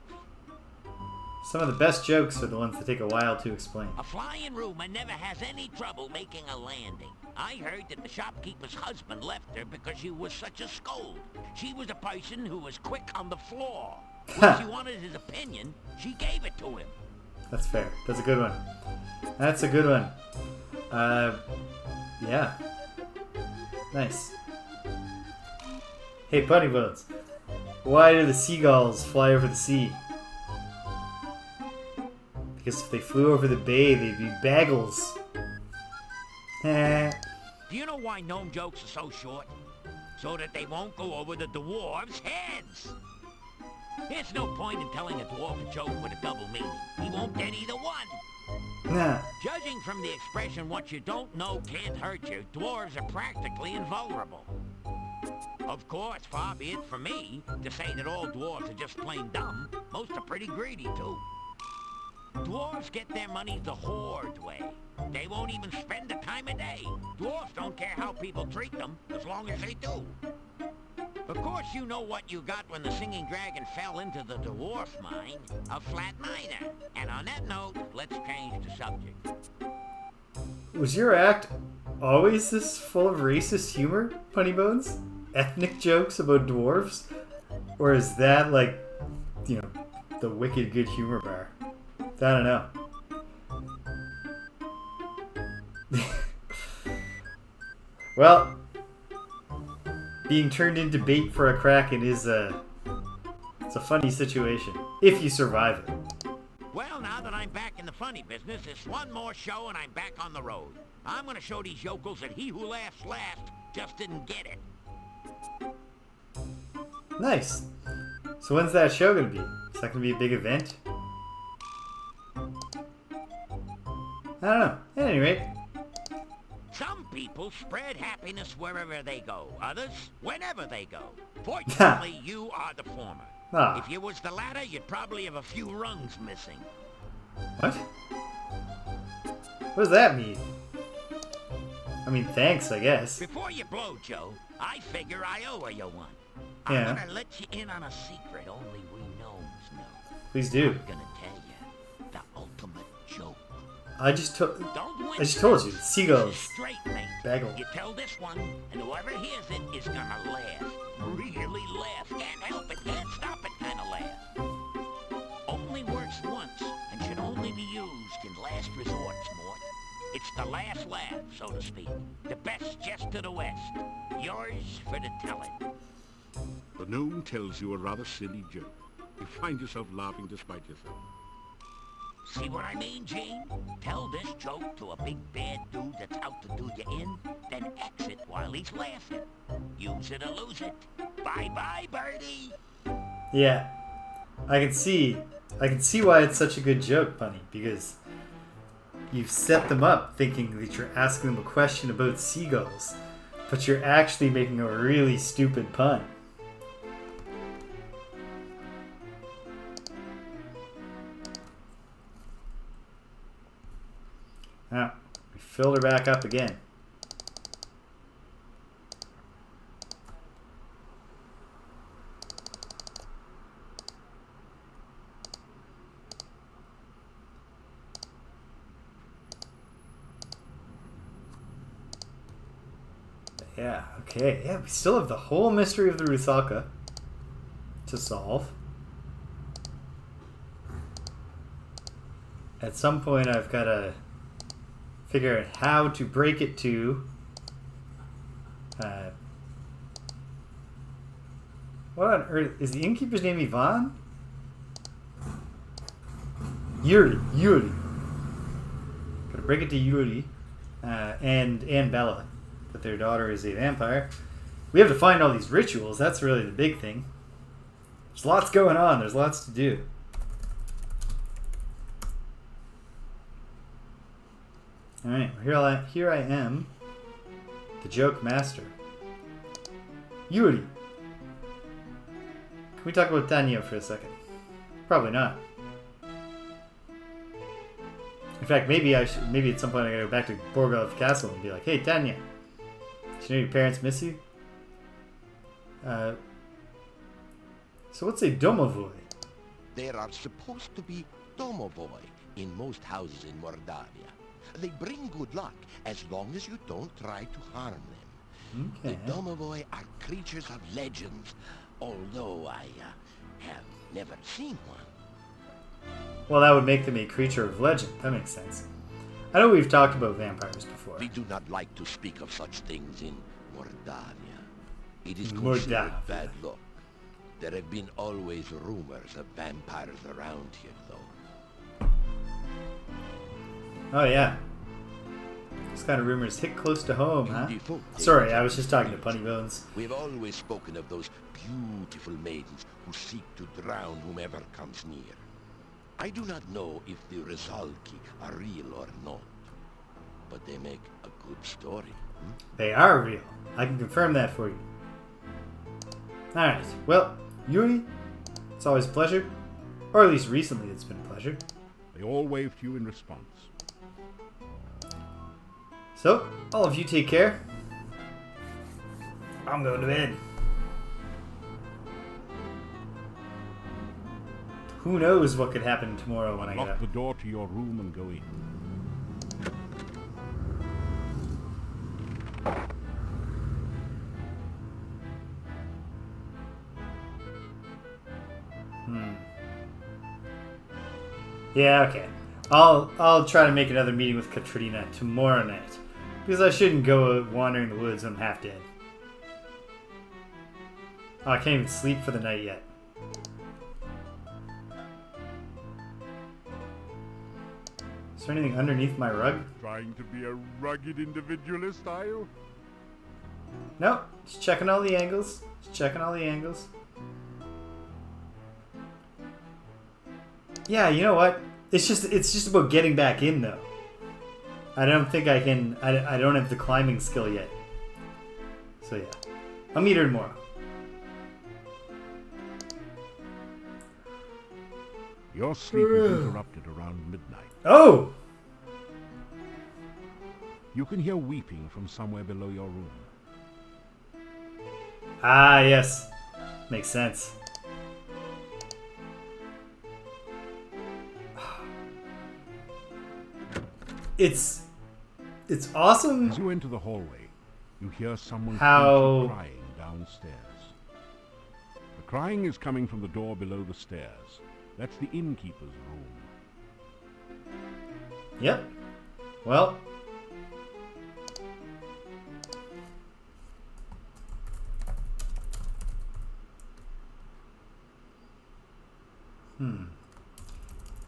Some of the best jokes are the ones that take a while to explain. A flying rumor never has any trouble making a landing. I heard that the shopkeeper's husband left her because she was such a scold. She was a person who was quick on the floor. When she wanted his opinion, she gave it to him. That's fair. That's a good one. That's a good one. Yeah. Nice. Hey, Punny Bones. Why do the seagulls fly over the sea? Because if they flew over the bay, they'd be bagels. Do you know why gnome jokes are so short? So that they won't go over the dwarves' heads. There's no point in telling a dwarf a joke with a double meaning. He won't get either one. Nah. Judging from the expression, what you don't know can't hurt you, dwarves are practically invulnerable. Of course, far be it from me to say that all dwarves are just plain dumb. Most are pretty greedy, too. Dwarves get their money the horde way. They won't even spend the time of day. Dwarves don't care how people treat them, as long as they do. Of course, you know what you got when the singing dragon fell into the dwarf mine. A flat miner. And on that note, let's change the subject. Was your act always this full of racist humor, Punny Bones? Ethnic jokes about dwarves? Or is that like, you know, the wicked good humor bar? I don't know. Well, being turned into bait for a kraken is it's a funny situation if you survive it. Well, now that I'm back in the funny business, it's one more show and I'm back on the road. I'm gonna show these yokels that he who laughs last just didn't get it. Nice. So when's that show gonna be? Is that gonna be a big event? I don't know. At any rate. Some people spread happiness wherever they go. Others, whenever they go. Fortunately, you are the former. Ah. If you was the latter, you'd probably have a few rungs missing. What? What does that mean? I mean, thanks, I guess. Before you blow, Joe, I figure I owe you one. Yeah. I'm gonna let you in on a secret only we gnomes know. Please do. I'm gonna tell you the ultimate joke. I just told you, This seagulls. is straight, mate. Bagel. You tell this one, and whoever hears it is gonna laugh. Really laugh. Can't help it, can't stop it kind of laugh. Only works once, and should only be used in last resorts, Mort. It's the last laugh, so to speak. The best jest to the west. Yours for the telling. The gnome tells you a rather silly joke. You find yourself laughing despite yourself. See what I mean, Gene? Tell this joke to a big bad dude that's out to do you in, then exit while he's laughing. Use it or lose it. Bye-bye, birdie! Yeah. I can see why it's such a good joke, Punny, because you've set them up thinking that you're asking them a question about seagulls, but you're actually making a really stupid pun. Now, we filled her back up again. Yeah, okay. Yeah, we still have the whole mystery of the Rusalka to solve. At some point, I've got to figure out how to break it to what on earth is the innkeeper's name? Ivan? Yuri. Gotta break it to Yuri and Bella, that their daughter is a vampire. We have to find all these rituals. That's really the big thing. There's lots going on. There's lots to do. Alright, here I am, the joke master. Yuri, Can we talk about Tanya for a second? Probably not. In fact, maybe I should. Maybe at some point I gotta go back to Borgov Castle and be like, "Hey, Tanya, do you know your parents miss you?" So what's a domovoi? There are supposed to be domovoi in most houses in Mordavia. They bring good luck as long as you don't try to harm them. Okay. The domovoi are creatures of legends, although I have never seen one. Well, that would make them a creature of legend. That makes sense. I know we've talked about vampires before. We do not like to speak of such things in Mordavia. It is considered Mordavia. bad luck. There have been always rumors of vampires around here, though. Oh yeah. This kind of rumors hit close to home, huh? Beautiful Sorry, I was just talking to Punny Bones. We've always spoken of those beautiful maidens who seek to drown whomever comes near. I do not know if the Rusalki are real or not, but they make a good story. They are real. I can confirm that for you. Alright, well, Yuri, it's always a pleasure. Or at least recently it's been a pleasure. They all wave to you in response. So, all of you take care. I'm going to bed. Who knows what could happen tomorrow when I get Lock up. the door to your room and go in. Yeah, okay. I'll try to make another meeting with Katrina tomorrow night. Because I shouldn't go wandering the woods when I'm half dead. Oh, I can't even sleep for the night yet. Is there anything underneath my rug? Trying to be a rugged individualist, are you? No, just checking all the angles. Just checking all the angles. Yeah, you know what? It's just about getting back in though. I don't think I can. I don't have the climbing skill yet. So yeah, I'll meet her tomorrow. Your sleep is interrupted around midnight. Oh! You can hear weeping from somewhere below your room. Ah, yes. Makes sense. It's awesome. As you enter the hallway, you hear someone How- crying downstairs. The crying is coming from the door below the stairs. That's the innkeeper's room. Yep. Well.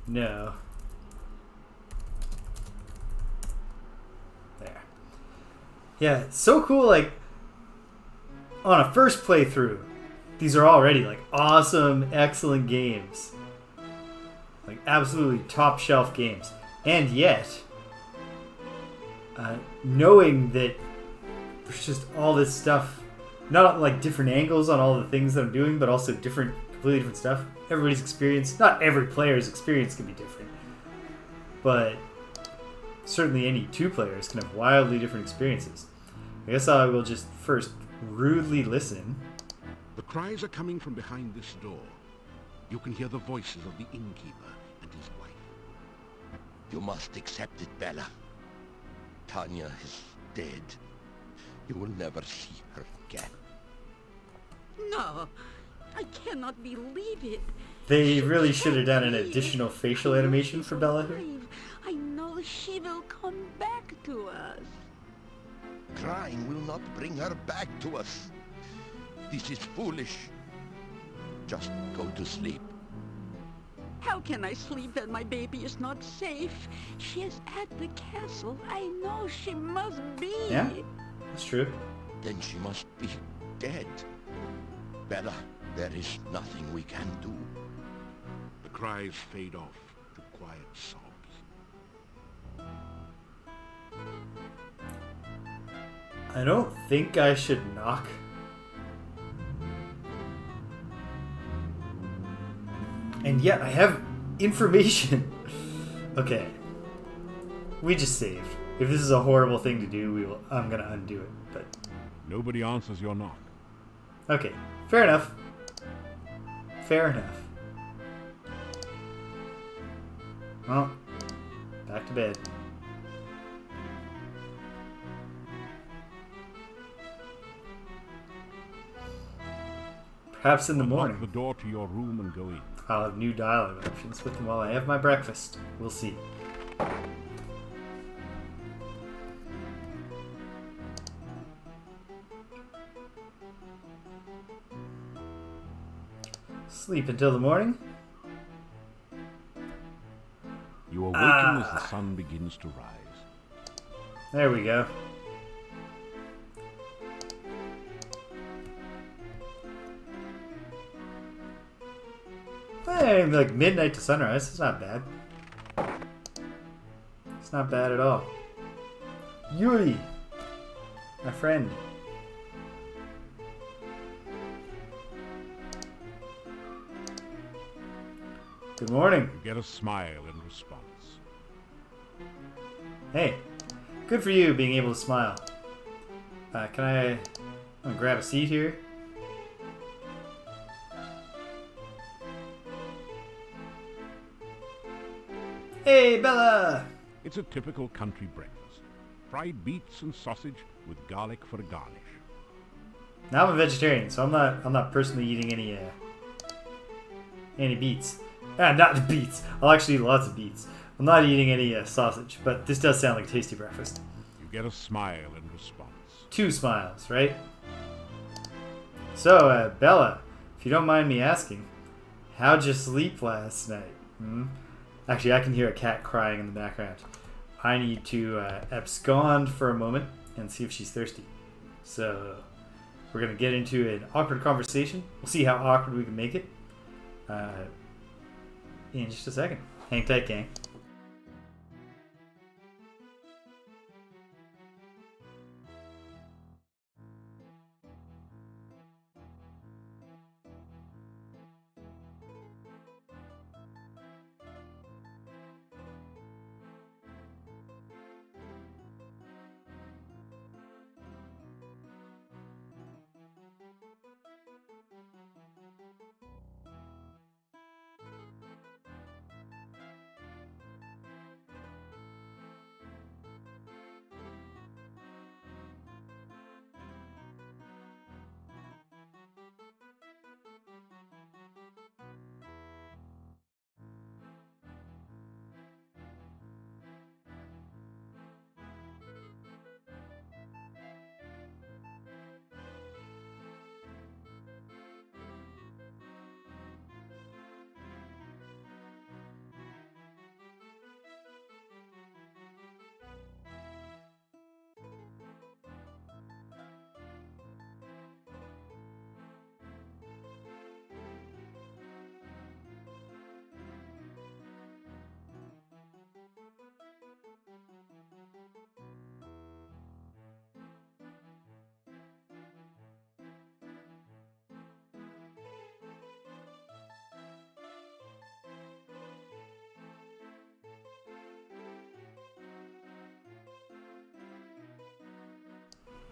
No. There. Yeah, so cool, like, on a first playthrough, these are already, like, awesome, excellent games. Like, absolutely top shelf games. And yet, knowing that there's just all this stuff, not like different angles on all the things that I'm doing, but also completely different stuff. Everybody's experience, not every player's experience can be different, but certainly any two players can have wildly different experiences. I guess I will just first rudely listen. The cries are coming from behind this door. You can hear the voices of the innkeeper and his wife. You must accept it, Bella. Tanya is dead. You will never see her again. No, I cannot believe it. They She really should have done an can't additional leave. facial animation for Bella here. I know she will come back to us. Crying will not bring her back to us. This is foolish. Just go to sleep. How can I sleep when my baby is not safe? She is at the castle. I know she must be. Yeah, that's true. Then she must be dead. Bella, there is nothing we can do. The cries fade off to quiet sobs. I don't think I should knock. And yet I have information. Okay. We just saved. If this is a horrible thing to do, I'm gonna undo it. But Nobody answers your knock. okay, fair enough. Fair enough. Well, back to bed. Perhaps in the morning. Lock the door to your room and go in. I'll have new dialogue options with them while I have my breakfast. We'll see. Sleep until the morning. You awaken as the sun begins to rise. There we go. Hey, like midnight to sunrise. It's not bad. It's not bad at all. Yuri, my friend. Good morning. You get a smile in response. Hey, good for you being able to smile. I'm gonna grab a seat here. Hey, Bella! It's a typical country breakfast. Fried beets and sausage with garlic for a garnish. Now I'm a vegetarian, so I'm not personally eating any beets. Not the beets. I'll actually eat lots of beets. I'm not eating any sausage, but this does sound like a tasty breakfast. You get a smile in response. 2 smiles, right? So, Bella, if you don't mind me asking, how'd you sleep last night? Actually, I can hear a cat crying in the background. I need to abscond for a moment and see if she's thirsty. So, we're going to get into an awkward conversation. We'll see how awkward we can make it in just a second. Hang tight, gang.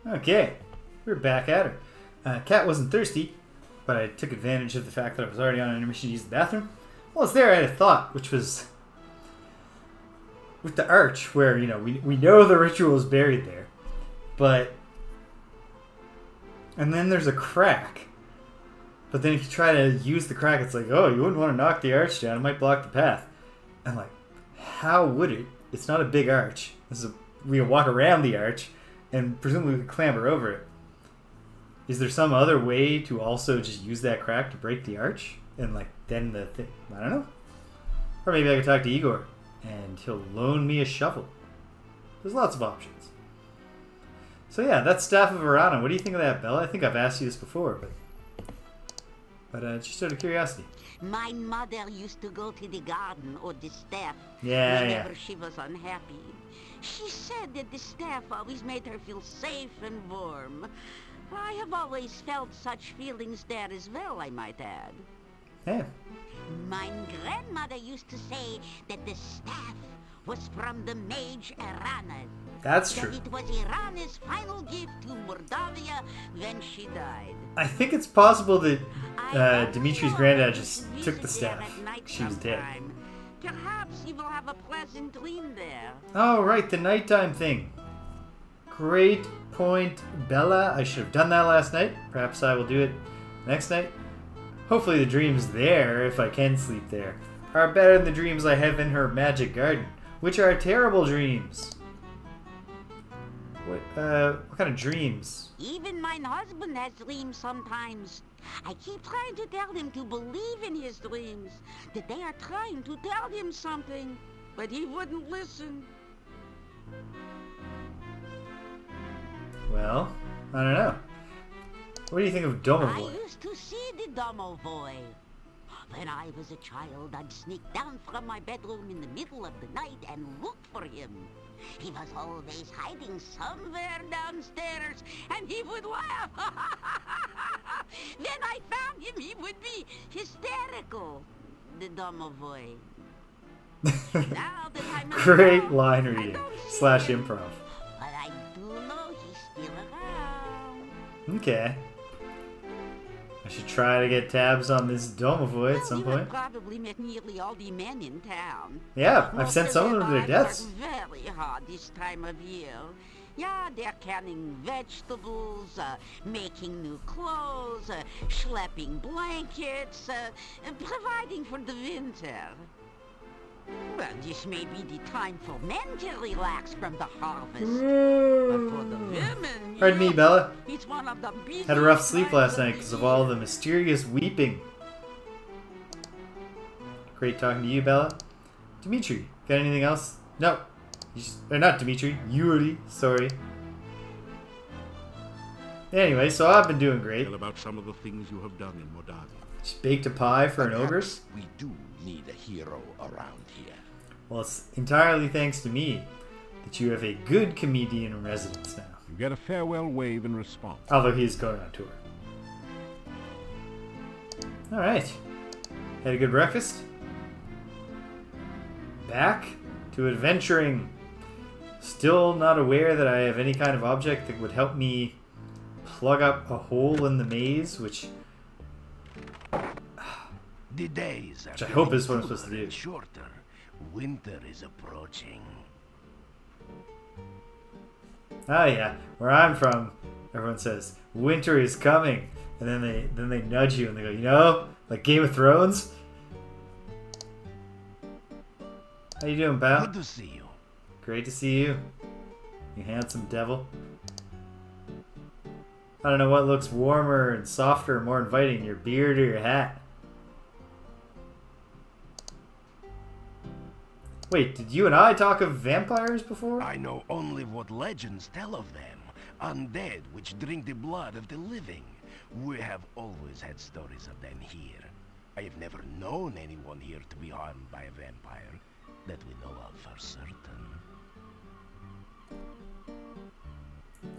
Okay, we're back at her. Cat wasn't thirsty, but I took advantage of the fact that I was already on an intermission to use the bathroom. Well, it's there I had a thought, which was with the arch, where, you know, we know the ritual is buried there, but... And then there's a crack. But then if you try to use the crack, it's like, oh, you wouldn't want to knock the arch down. It might block the path. And like, how would it? It's not a big arch. We can walk around the arch, and presumably we could clamber over it. Is there some other way to also just use that crack to break the arch? And like, then the thing, I don't know. Or maybe I could talk to Igor, and he'll loan me a shovel. There's lots of options. So yeah, that's Staff of Verana. What do you think of that, Bella? I think I've asked you this before, but just out of curiosity. My mother used to go to the garden or the staff whenever she was unhappy. She said that the staff always made her feel safe and warm. I have always felt such feelings there as well, I might add. Hey. My grandmother used to say that the staff was from the mage Irana. That's true. That it was Irana's final gift to Mordavia when she died. I think it's possible that Dimitri's granddad just took the staff. She was dead. Perhaps you will have a pleasant dream there. Oh, right, the nighttime thing. Great point, Bella. I should have done that last night. Perhaps I will do it next night. Hopefully the dreams there, if I can sleep there, are better than the dreams I have in her magic garden, which are terrible dreams. What kind of dreams? Even my husband has dreams sometimes. I keep trying to tell him to believe in his dreams, that they are trying to tell him something, but he wouldn't listen. Well, I don't know. What do you think of Domovoy? I used to see the Domovoy. When I was a child, I'd sneak down from my bedroom in the middle of the night and look for him. He was always hiding somewhere downstairs, and he would laugh. When I found him, he would be hysterical. The Domovoy. Now that I'm Great alone, line I reading don't / see him. improv. But I do know he's still around. Okay. I should try to get tabs on this Domovoy at some Well, point. we have probably met nearly all the men in town. Yeah, I've Most sent some of them to their lives deaths. work very hard this time of year. Yeah, they're canning vegetables, making new clothes, schlepping blankets, and providing for the winter. Well, this may be the time for men to relax from the harvest. But for the women, Pardon me, Bella. it's one of the busiest Had a rough sleep times last of night the because of year. all the mysterious weeping. Great talking to you, Bella. Dimitri, got anything else? No. Not Dimitri. Yuri. Sorry. Anyway, so I've been doing great. Tell about some of the things you have done in Moldavia. Just baked a pie for an ogress. We do need a hero around here. Well, it's entirely thanks to me that you have a good comedian in residence now. You get a farewell wave in response. Although he's going on tour. Alright. Had a good breakfast. Back to adventuring. Still not aware that I have any kind of object that would help me plug up a hole in the maze, which The days are I hope is what I'm getting supposed to cooler do. and shorter. Winter is approaching. ah yeah, where I'm from, everyone says winter is coming, and then they nudge you and they go, you know, like Game of Thrones. How you doing, pal? Good to see you. Great to see you, you handsome devil. I don't know what looks warmer and softer and more inviting, your beard or your hat. Wait, did you and I talk of vampires before? I know only what legends tell of them. Undead which drink the blood of the living. We have always had stories of them here. I have never known anyone here to be harmed by a vampire that we know of for certain.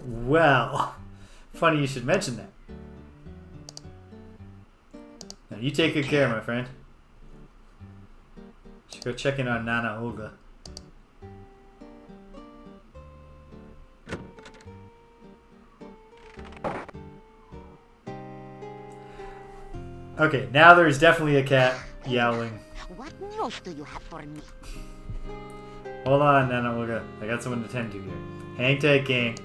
Well, funny you should mention that. Now you take good care, my friend. Should go check in on Nana Olga. Okay, now there's definitely a cat yowling. What news do you have for me? Hold on, Nana Olga. I got someone to tend to here. Hang tight, gang.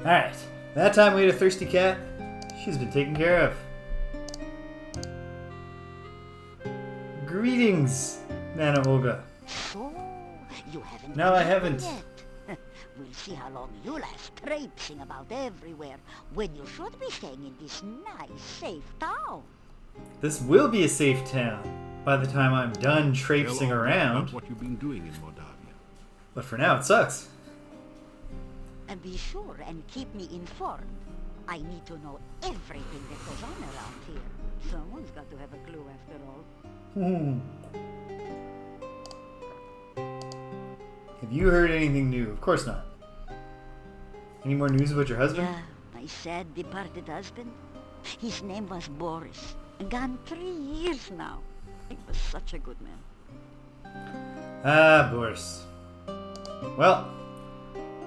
Alright. That time we had a thirsty cat. She's been taken care of. Greetings, Nana Olga. So, you haven't No, I eaten haven't. yet. We'll see how long you last traipsing about everywhere when you should be staying in this nice, safe town. This will be a safe town by the time I'm done traipsing Tell all around. about what you've been doing in Moldavia. But for now, it sucks. And be sure and keep me informed. I need to know everything that goes on around here. Someone's got to have a clue after all. Have you heard anything new? Of course not. Any more news about your husband? Yeah, my sad departed husband. His name was Boris. Gone 3 years now. He was such a good man. Ah, Boris. Well,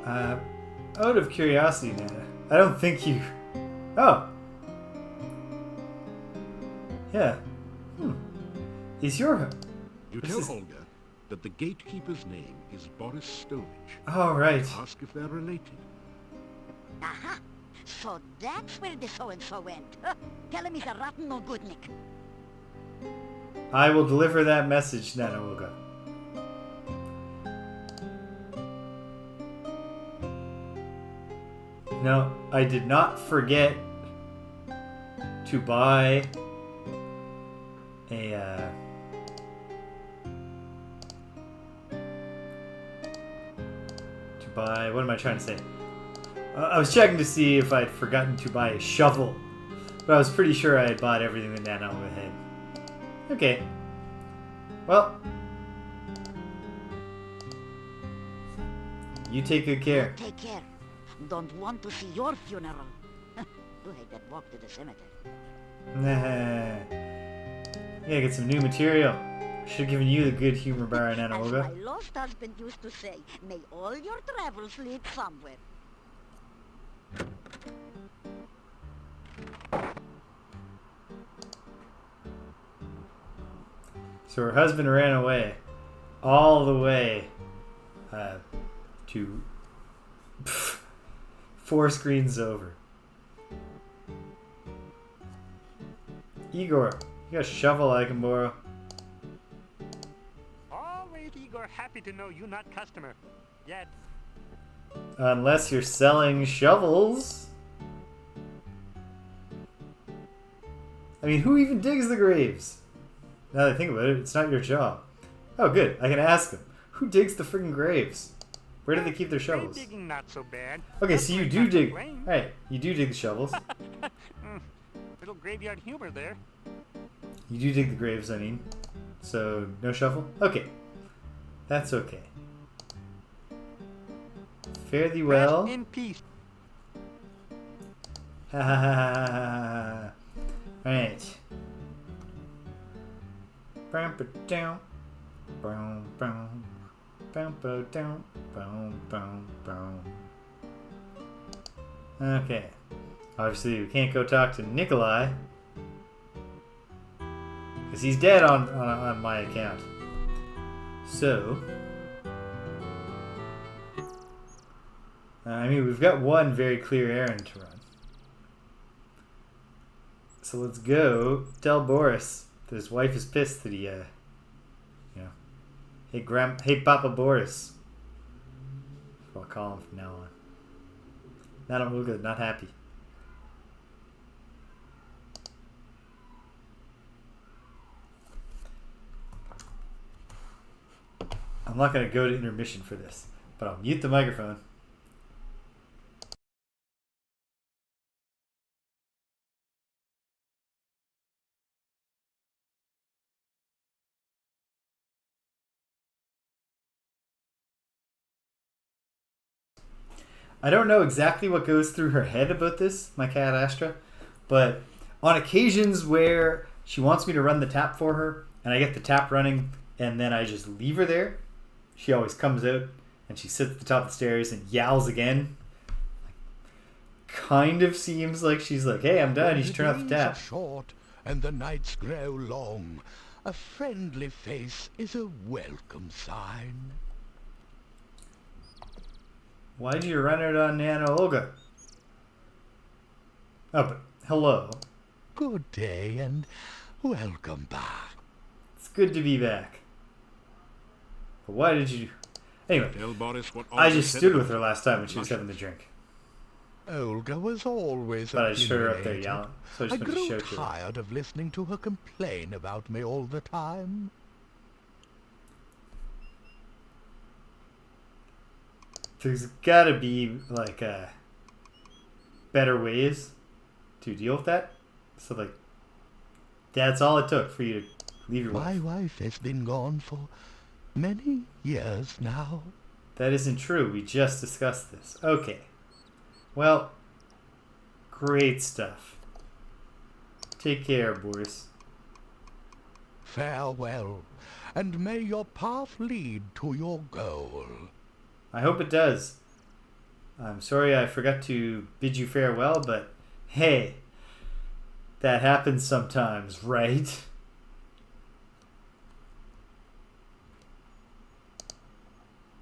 out of curiosity, Nana, I don't think you... Oh. Yeah. Is your... You This tell is- Olga that the gatekeeper's name is Boris Stovich. Oh, right. Ask if they're related. Aha! So that's where the so-and-so went. Tell him he's a rotten no good Nick. I will deliver that message, Nana Olga. No, I did not forget to buy a what am I trying to say? I was checking to see if I'd forgotten to buy a shovel, but I was pretty sure I had bought everything that Nana Olga had. Okay. Well, you take good care. Take care. Don't want to see your funeral. Do hate that walk to the cemetery. Nah. Yeah, get some new material. Should have given you the good humor bar, Nana As Olga. my lost husband used to say, may all your travels lead somewhere. So her husband ran away, all the way to 4 screens over. Igor, you got a shovel I can borrow? All right, Igor. Happy to know you not customer. Yet. Unless you're selling shovels. I mean, who even digs the graves? Now that I think about it, it's not your job. Oh, good. I can ask them. Who digs the friggin' graves? Where do they keep their shovels? Digging not so bad. Okay, so you do dig... Right, you do dig the shovels. Little graveyard humor there. You do dig the graves, I mean. So, no shovel? Okay. That's okay. Fare thee well. Rest in peace. Ha ha ha ha ha ha. Alright. Boom, down. Boom, boom. Boom, down. Boom, boom, boom. Okay. Obviously, we can't go talk to Nikolai. Because he's dead on my account. So... I mean, we've got one very clear errand to run. So let's go tell Boris that his wife is pissed that he, you know, hey Papa Boris. That's what I'll call him from now on. Not good, not happy. I'm not going to go to intermission for this, but I'll mute the microphone. I don't know exactly what goes through her head about this, my cat Astra, but on occasions where she wants me to run the tap for her, and I get the tap running, and then I just leave her there, she always comes out, and she sits at the top of the stairs and yowls again. Kind of seems like she's like, hey, I'm done, you should turn off the tap. The days are short, and the nights grow long. A friendly face is a welcome sign. Why'd you run out on Nana Olga? Oh, but hello. Good day and welcome back. It's good to be back. But why did you... Anyway, Tell Boris what I Olga just said stood about with her last time when she was having the drink. Olga was always But I just heard her up there opinionated. yelling. So I I just went to grew show to her. tired of listening to her complain about me all the time. There's gotta be, like, better ways to deal with that. So, like, that's all it took for you to leave your My wife. wife has been gone for many years now. That isn't true. We just discussed this. Okay. Well, great stuff. Take care, Boris. Farewell, and may your path lead to your goal. I hope it does. I'm sorry I forgot to bid you farewell, but hey, that happens sometimes, right?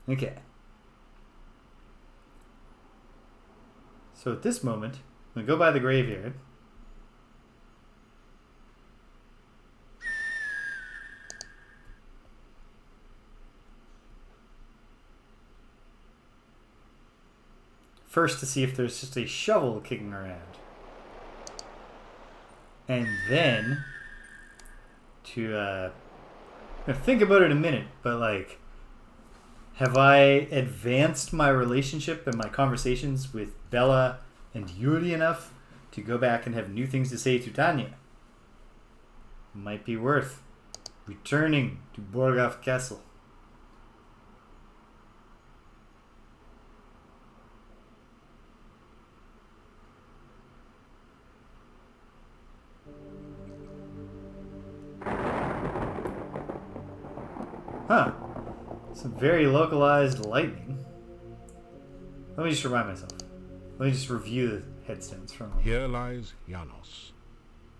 Okay. So at this moment, I'm going to go by the graveyard. First to see if there's just a shovel kicking around. And then to think about it a minute, but like, have I advanced my relationship and my conversations with Bella and Yuri enough to go back and have new things to say to Tanya? Might be worth returning to Borgov Castle. Huh. Some very localized lightning. Let me just remind myself. Let me just review the headstones from... Here lies Janos,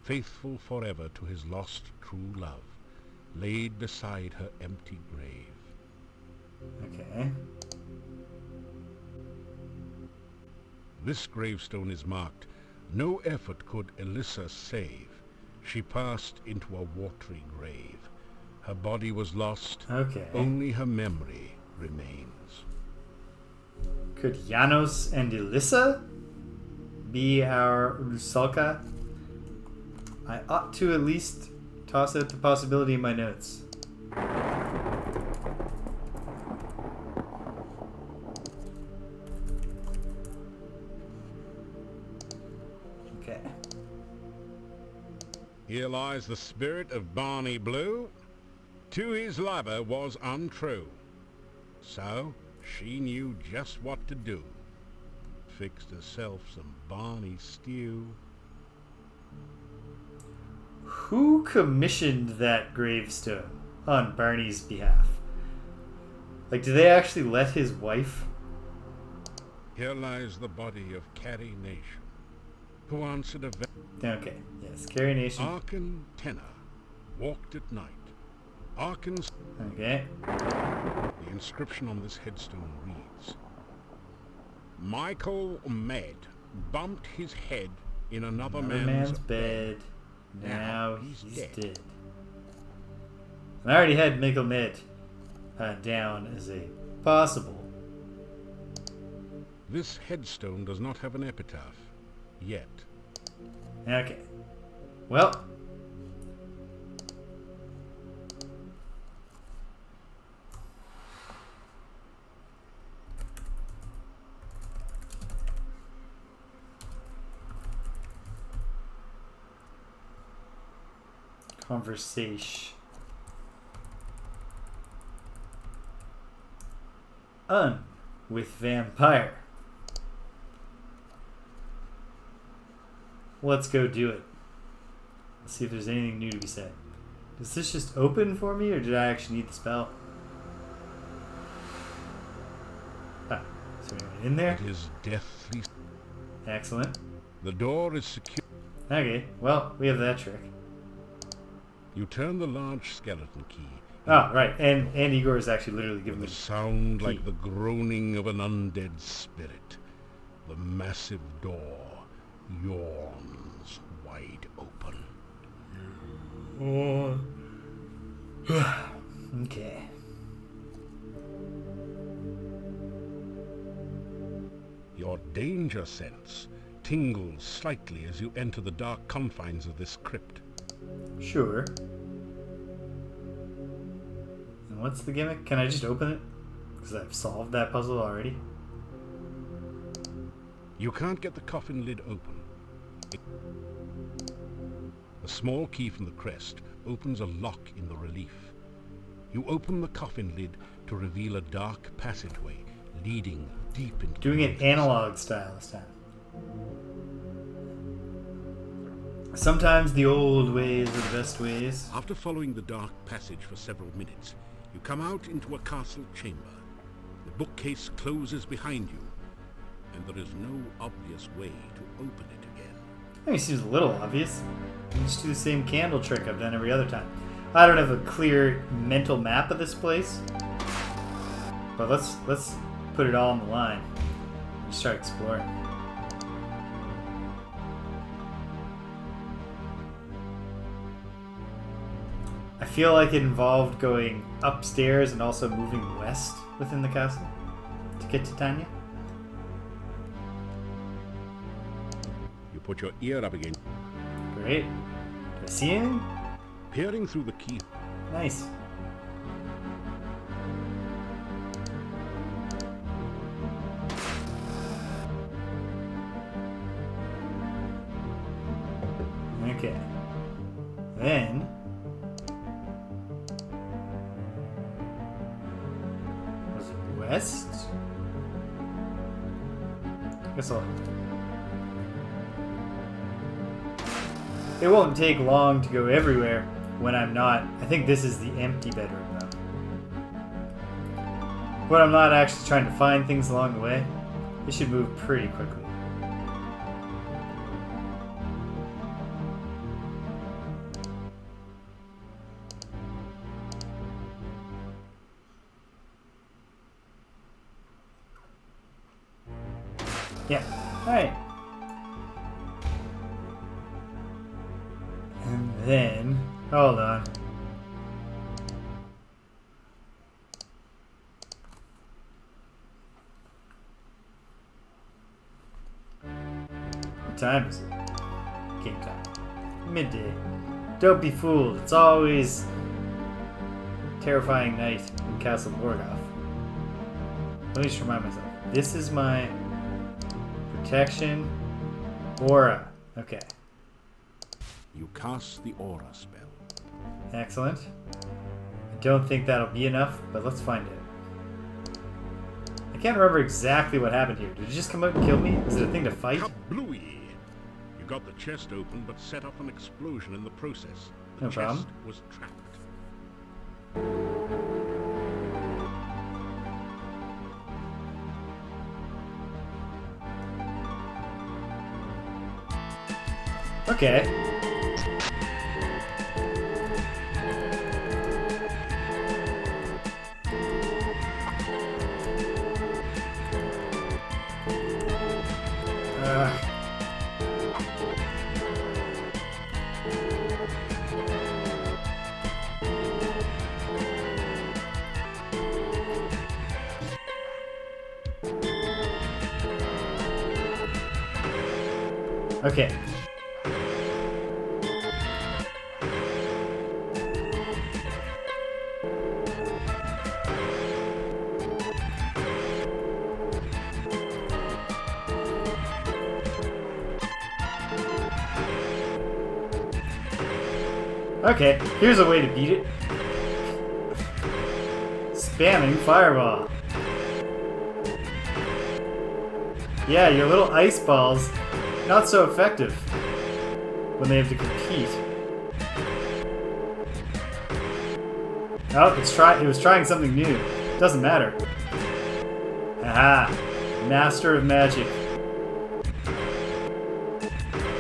faithful forever to his lost true love, laid beside her empty grave. Okay. This gravestone is marked, no effort could Elissa save. She passed into a watery grave. Her body was lost, Okay. only her memory remains. Could Janos and Elissa be our Rusalka? I ought to at least toss out the possibility in my notes. Okay. Here lies the spirit of Barney Blue. To his lover was untrue. So she knew just what to do. Fixed herself some Barney stew. Who commissioned that gravestone on Barney's behalf? Like, did they actually let his wife? Here lies the body of Carrie Nation, who answered a Okay, yes, Carrie Nation. Arkan Tenor walked at night. Arkan's... Okay. The inscription on this headstone reads, Michael Med bumped his head in another man's bed. Now he's dead. And I already had Michael Med down as a possible. This headstone does not have an epitaph, yet. Okay. Well. Conversation. With vampire. Let's go do it. Let's see if there's anything new to be said. Does this just open for me, or did I actually need the spell? Ah, is there anyone in there? It is deathly. Excellent. The door is secure. Okay, well, we have that trick. You turn the large skeleton key. Oh, right, and Igor is actually literally giving The me sound key. like the groaning of an undead spirit. The massive door yawns wide open. Okay. Your danger sense tingles slightly as you enter the dark confines of this crypt. Sure. And what's the gimmick? Can I just open it? Because I've solved that puzzle already. You can't get the coffin lid open. A small key from the crest opens a lock in the relief. You open the coffin lid to reveal a dark passageway leading deep into... Doing it analog style this time. Sometimes the old ways are the best ways. After following the dark passage for several minutes, you come out into a castle chamber. The bookcase closes behind you, and there is no obvious way to open it again. I mean, it seems a little obvious. You just do the same candle trick I've done every other time. I don't have a clear mental map of this place, but let's put it all on the line and start exploring. I feel like it involved going upstairs and also moving west within the castle to get to Tanya. You put your ear up again. Great. Do I see him? Peering through the key. Nice. Okay. Then... was it west? I guess I'll... It won't take long to go everywhere when I'm not... I think this is the empty bedroom, though. When I'm not actually trying to find things along the way, it should move pretty quickly. Yeah, alright. And then, hold on. What time is it? Game time. Midday. Don't be fooled. It's always terrifying night in Castle Borgov. Let me just remind myself. This is my protection aura. Okay. You cast the aura spell. Excellent. I don't think that'll be enough, but let's find it. I can't remember exactly what happened here. Did it just come out and kill me? Was it a thing to fight? Kablooey! You got the chest open, but set off an explosion in the process. The No problem. chest was trapped. Okay. Okay. Okay, here's a way to beat it. Spamming fireball. Yeah, your little ice balls, not so effective when they have to compete. Oh, it was trying something new. Doesn't matter. Aha! Master of magic.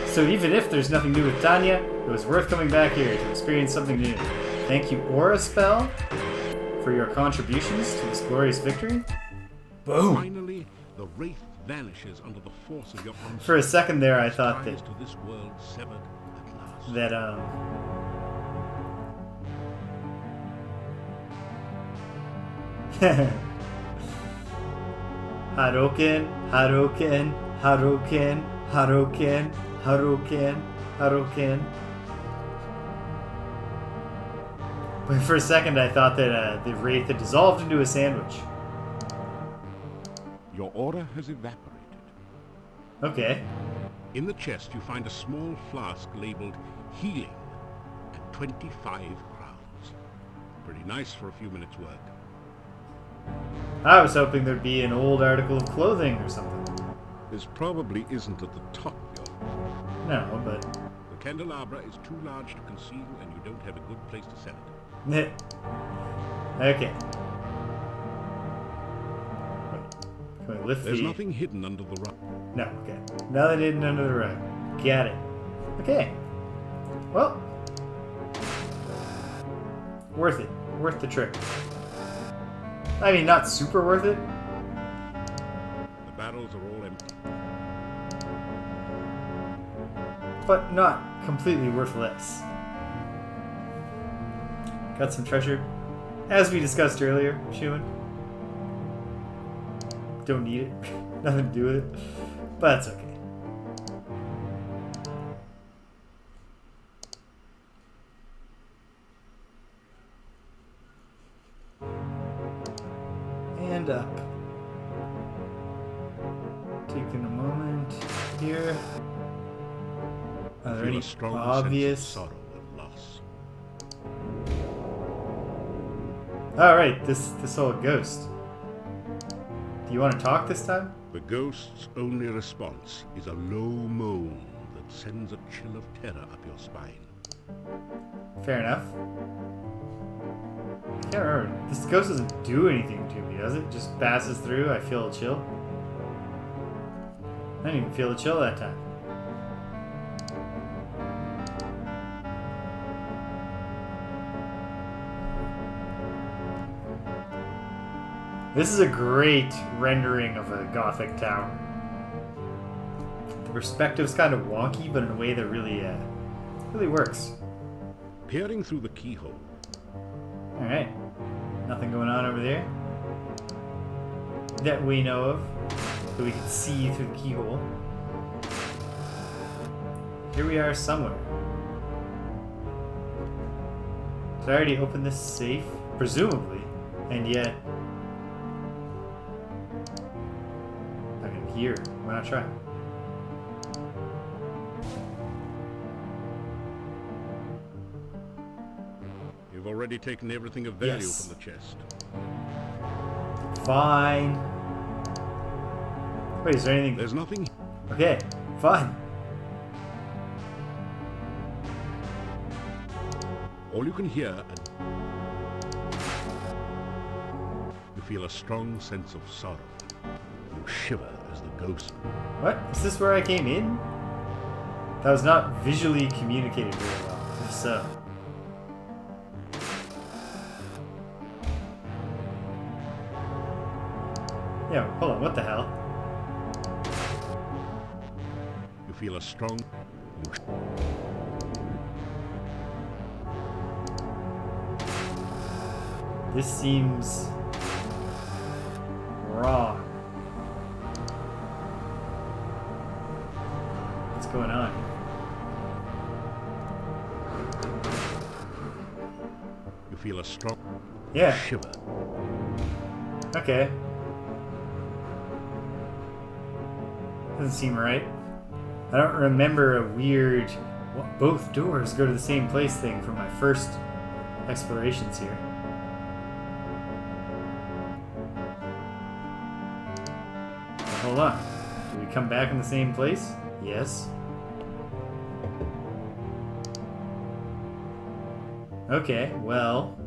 So even if there's nothing new with Tanya, it was worth coming back here to experience something new. Thank you, Aura Spell, for your contributions to this glorious victory. Boom! Finally, the wraith vanishes under the force of your onslaught. For a second there, I thought Ties to this world severed at last. that Haruken, Haruken, Haruken, Haruken, Haruken, Haruken. But for a second, I thought that the wraith had dissolved into a sandwich. Your aura has evaporated. Okay. In the chest, you find a small flask labeled healing at 25 crowns. Pretty nice for a few minutes' work. I was hoping there'd be an old article of clothing or something. This probably isn't at the top, Your. No, but... The candelabra is too large to conceal, and you don't have a good place to set it. Okay. Can we lift There's nothing hidden under the rug. No, okay. Nothing hidden under the rug. Got it. Okay. Well. Worth it. Worth the trip. I mean, not super worth it. The barrels are all empty. But not completely worthless. Got some treasure. As we discussed earlier, Schumann. Don't need it. Nothing to do with it. But that's okay. And up. Taking a moment here. Are there any obvious... sorrow and loss. Alright, this old ghost. Do you want to talk this time? The ghost's only response is a low moan that sends a chill of terror up your spine. Fair enough. I can't remember. This ghost doesn't do anything to me, does it? Just passes through, I feel a chill. I didn't even feel a chill that time. This is a great rendering of a Gothic tower. The perspective's kind of wonky, but in a way that really works. Peering through the keyhole. Alright. Nothing going on over there that we know of, that we can see through the keyhole. Here we are somewhere. Did I already open this safe? Presumably. And yet... I can hear. Why not try? You've already taken everything of value Yes. from the chest. Fine. Wait, is there anything? There's nothing. Okay, fine. All you can hear, you feel a strong sense of sorrow. You shiver as the ghost. What? Is this where I came in? That was not visually communicated very well. If so. Yeah, hold on, what the hell? You feel a strong. This seems wrong. What's going on? You feel a strong. Yeah. Shiver. Okay. Doesn't seem right. I don't remember a weird both doors go to the same place thing from my first explorations here. Hold on. Do we come back in the same place? Yes. Okay, well.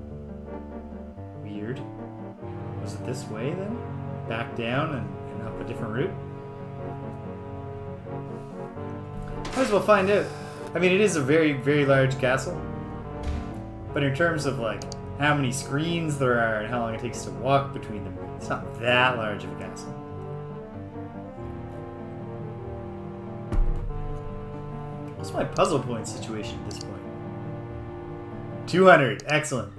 Weird. Was it this way then? Back down and up a different route? Might as well find out. I mean, it is a very, very large castle. But in terms of, like, how many screens there are and how long it takes to walk between them, it's not that large of a castle. What's my puzzle point situation at this point? 200. Excellent.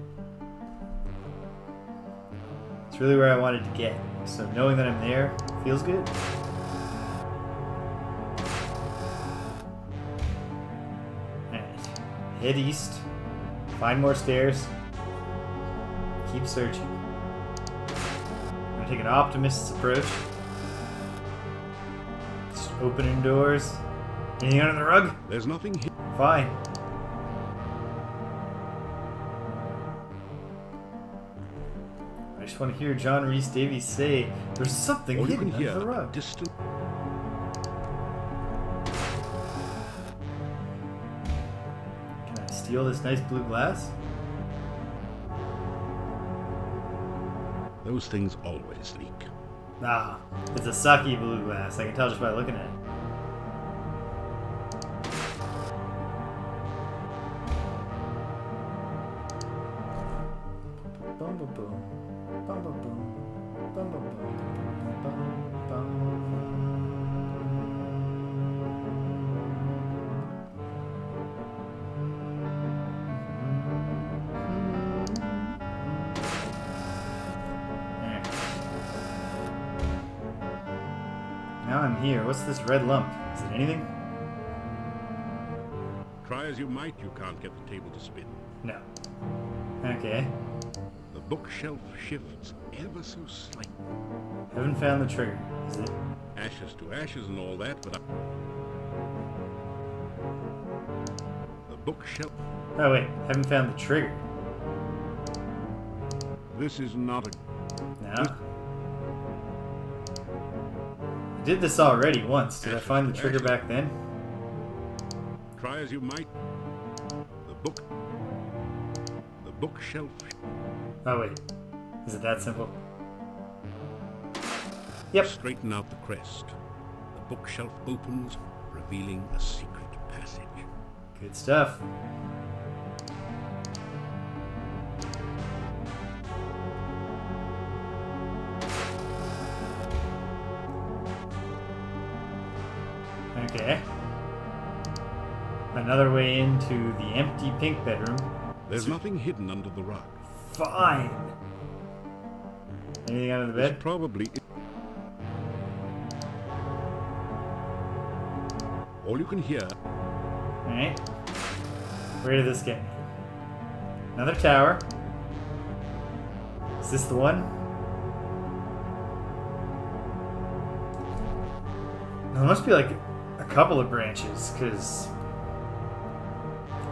It's really where I wanted to get. So knowing that I'm there feels good. Alright. Head east. Find more stairs. Keep searching. I'm gonna take an optimist's approach. Just opening doors. Anything under the rug? There's nothing here. Fine. I just want to hear John Rhys Davies say there's something All you hidden can hear under the a rug. distant. Can I steal this nice blue glass? Those things always leak. Ah, it's a sucky blue glass. I can tell just by looking at it. Bum, bum, bum. Bum, bum, bum. Bum, bum, bum. Bum, bum. There. Now I'm here. What's this red lump? Is it anything? Try as you might, you can't get the table to spin. No. Okay. The bookshelf shifts ever so slightly. Haven't found the trigger. Is it? Ashes to ashes and all that, but the bookshelf. Oh wait, haven't found the trigger. This is not a. No. I did this already once. Did I find the trigger back then? Try as you might. The bookshelf. Oh wait. Is it that simple? Yep. Straighten out the crest. The bookshelf opens, revealing a secret passage. Good stuff. Okay. Another way into the empty pink bedroom. There's nothing hidden under the rug. Fine. Anything under the bed? It's probably. All you can hear. Alright. Where did this get me? Another tower. Is this the one? There must be like a couple of branches, because...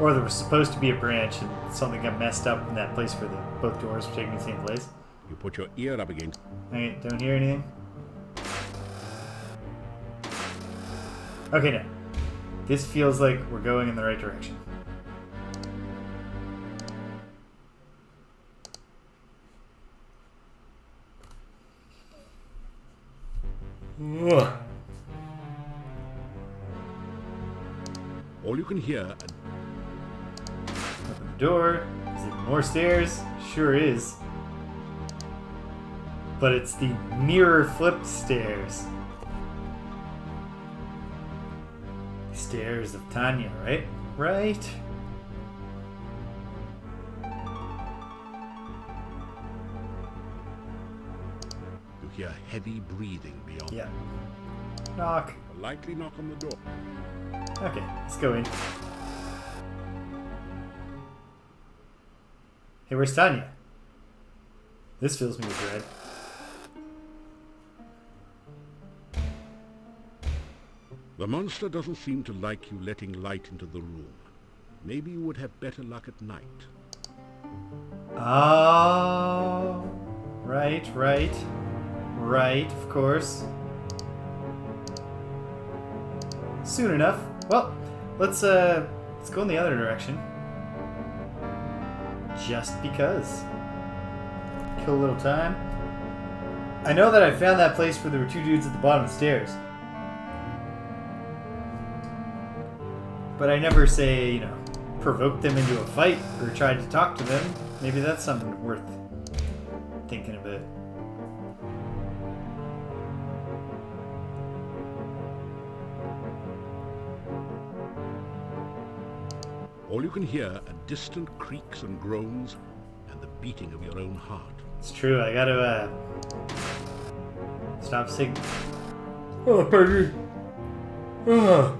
Or there was supposed to be a branch and something got messed up in that place where both doors were taking the same place. You put your ear up against. Alright, don't hear anything? Okay, now. This feels like we're going in the right direction. Ugh. All you can hear. Open the door. Is it more stairs? Sure is. But it's the mirror flipped stairs. Stairs of Tanya, right? Right. You hear heavy breathing beyond. Yeah. Knock. A likely knock on the door. Okay, let's go in. Hey, where's Tanya? This fills me with dread. The monster doesn't seem to like you letting light into the room. Maybe you would have better luck at night. Oh, right, of course. Soon enough. Well, let's go in the other direction. Just because. Kill a little time. I know that I found that place where there were two dudes at the bottom of the stairs. But I never say, you know, provoke them into a fight or tried to talk to them. Maybe that's something worth thinking about. All you can hear are distant creaks and groans and the beating of your own heart. It's true, I gotta, stop singing. Oh, baby. Oh.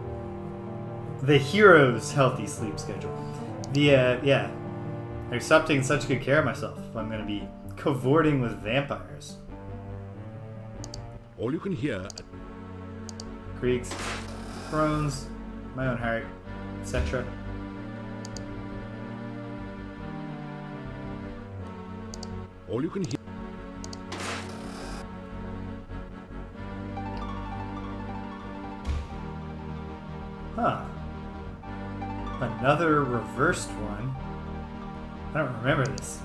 The hero's healthy sleep schedule. Yeah. I stopped taking such good care of myself if I'm gonna be cavorting with vampires. All you can hear are creaks, groans, my own heart, etc. All you can hear. Huh. Another reversed one. I don't remember this.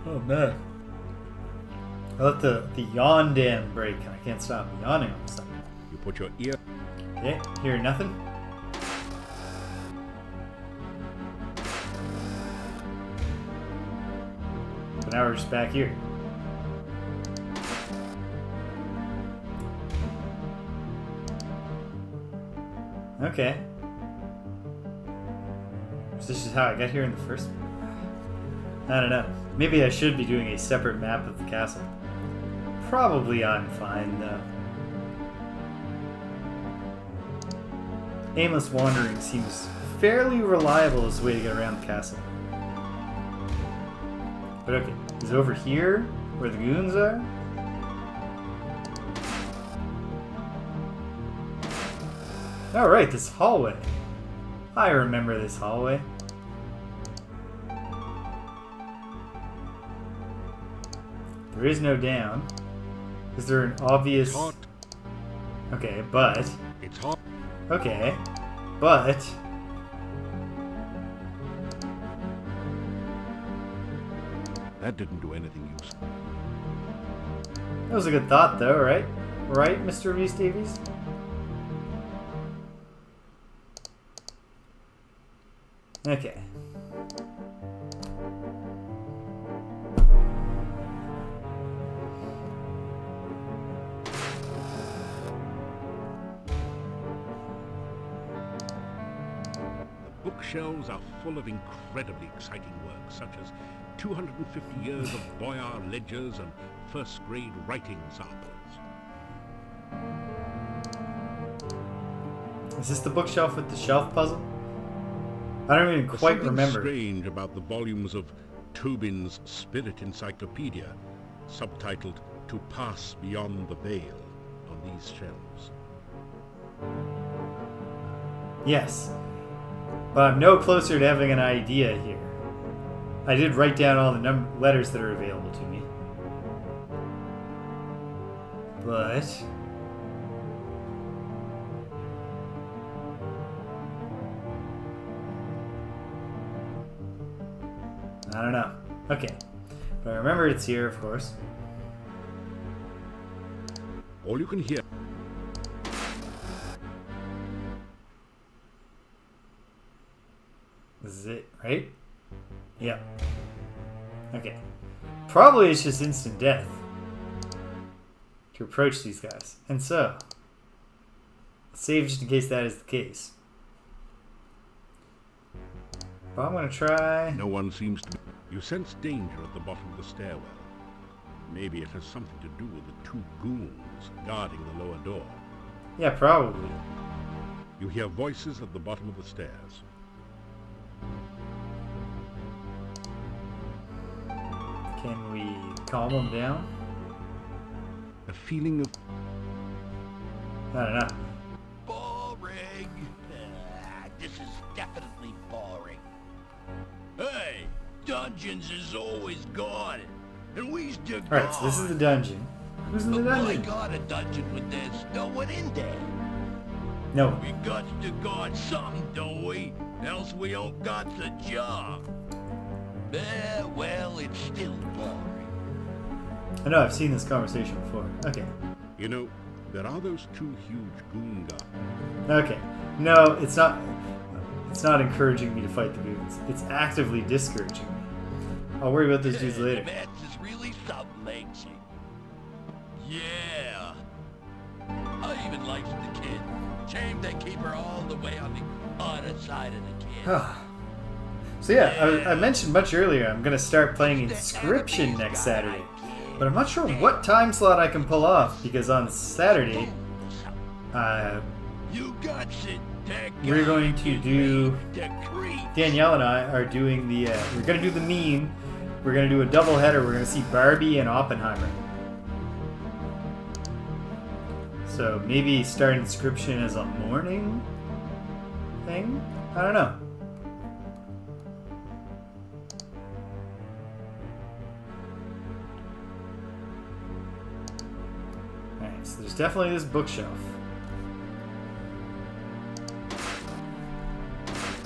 Oh man. I let the yawn dam break and I can't stop yawning all of a sudden. You put your ear. Okay, hear nothing. But now we're just back here. Okay. So this is how I got here in the first place. I don't know. Maybe I should be doing a separate map of the castle. Probably I'm fine though. Aimless wandering seems fairly reliable as a way to get around the castle. But okay, is it over here where the goons are? Alright, this hallway. I remember this hallway. There is no down. Is there an obvious... Hot. Okay, but... It's hot. Okay, but... That didn't do anything useful. That was a good thought though, right? Right, Mr. Reese Davies? Okay. Bookshelves are full of incredibly exciting works, such as 250 years of Boyar ledgers and first-grade writing samples. Is this the bookshelf with the shelf puzzle? I don't even There's quite something remember. Strange about the volumes of Tobin's Spirit Encyclopedia, subtitled "To Pass Beyond the Veil," on these shelves. Yes. But I'm no closer to having an idea here. I did write down all the letters that are available to me. But... I don't know. Okay. But I remember it's here, of course. All you can hear. This is it, right? Yep. Okay. Probably it's just instant death to approach these guys. And so, save just in case that is the case. But I'm going to try... No one seems to be... You sense danger at the bottom of the stairwell. Maybe it has something to do with the two goons guarding the lower door. Yeah, probably. You hear voices at the bottom of the stairs. Can we calm them down? A feeling of... I don't know. Boring. This is definitely boring. Hey, dungeons is always gone. And we still gone. Alright, so this is the dungeon. Who's in the dungeon? I got a dungeon with there's no one in there. No. We got to guard something, don't we? Else we don't got the job. Well, it's still boring. I know, I've seen this conversation before. Okay. You know, there are those two huge goon guards. Okay. No, it's not... It's not encouraging me to fight the goons. It's actively discouraging me. I'll worry about those dudes later. That's is really something, ain't she? Yeah. I even liked the kid. Shame they keep her all the way on the other side of the kid. So yeah, I mentioned much earlier I'm going to start playing Inscription next Saturday. But I'm not sure what time slot I can pull off, because on Saturday, we're going to do... Danielle and I are doing the... we're going to do the meme. We're going to do a double header. We're going to see Barbie and Oppenheimer. So maybe start Inscription as a morning thing? I don't know. Alright, so there's definitely this bookshelf.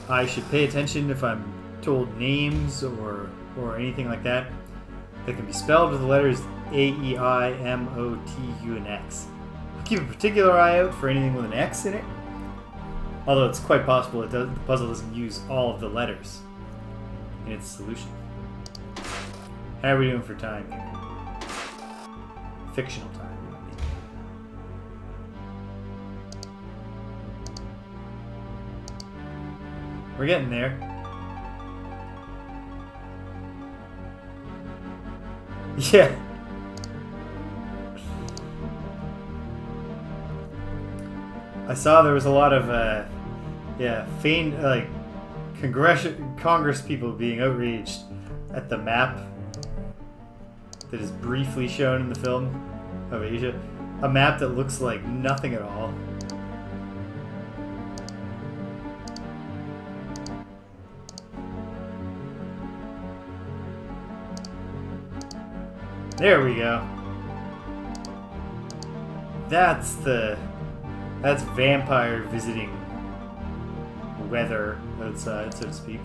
I should pay attention if I'm told names or anything like that. They can be spelled with the letters A, E, I, M, O, T, U, and X. Keep a particular eye out for anything with an X in it. Although it's quite possible the puzzle doesn't use all of the letters in its solution. How are we doing for time here? Fictional time. We're getting there. Yeah. I saw there was a lot of, Congress people being outraged at the map that is briefly shown in the film of Asia. A map that looks like nothing at all. There we go. That's vampire visiting weather outside, so to speak.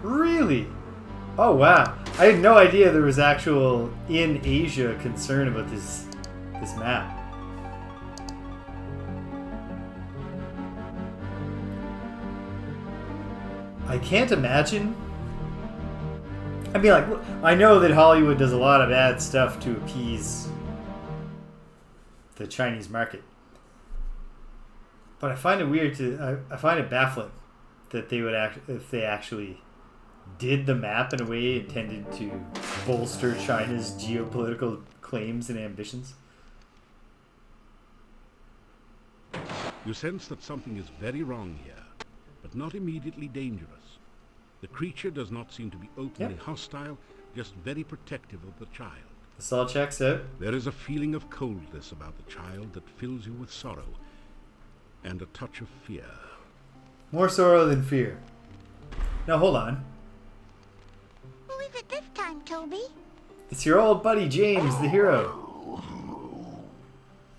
Really? Oh wow. I had no idea there was actual in Asia concern about this map. I can't imagine. I mean, like, I know that Hollywood does a lot of bad stuff to appease the Chinese market, but I find it weird I find it baffling that they would if they actually did the map in a way intended to bolster China's geopolitical claims and ambitions. You sense that something is very wrong here, but not immediately dangerous. The creature does not seem to be openly hostile, just very protective of the child. This all checks out. There is a feeling of coldness about the child that fills you with sorrow and a touch of fear. More sorrow than fear. Now hold on. Who is it this time, Toby? It's your old buddy James, the hero.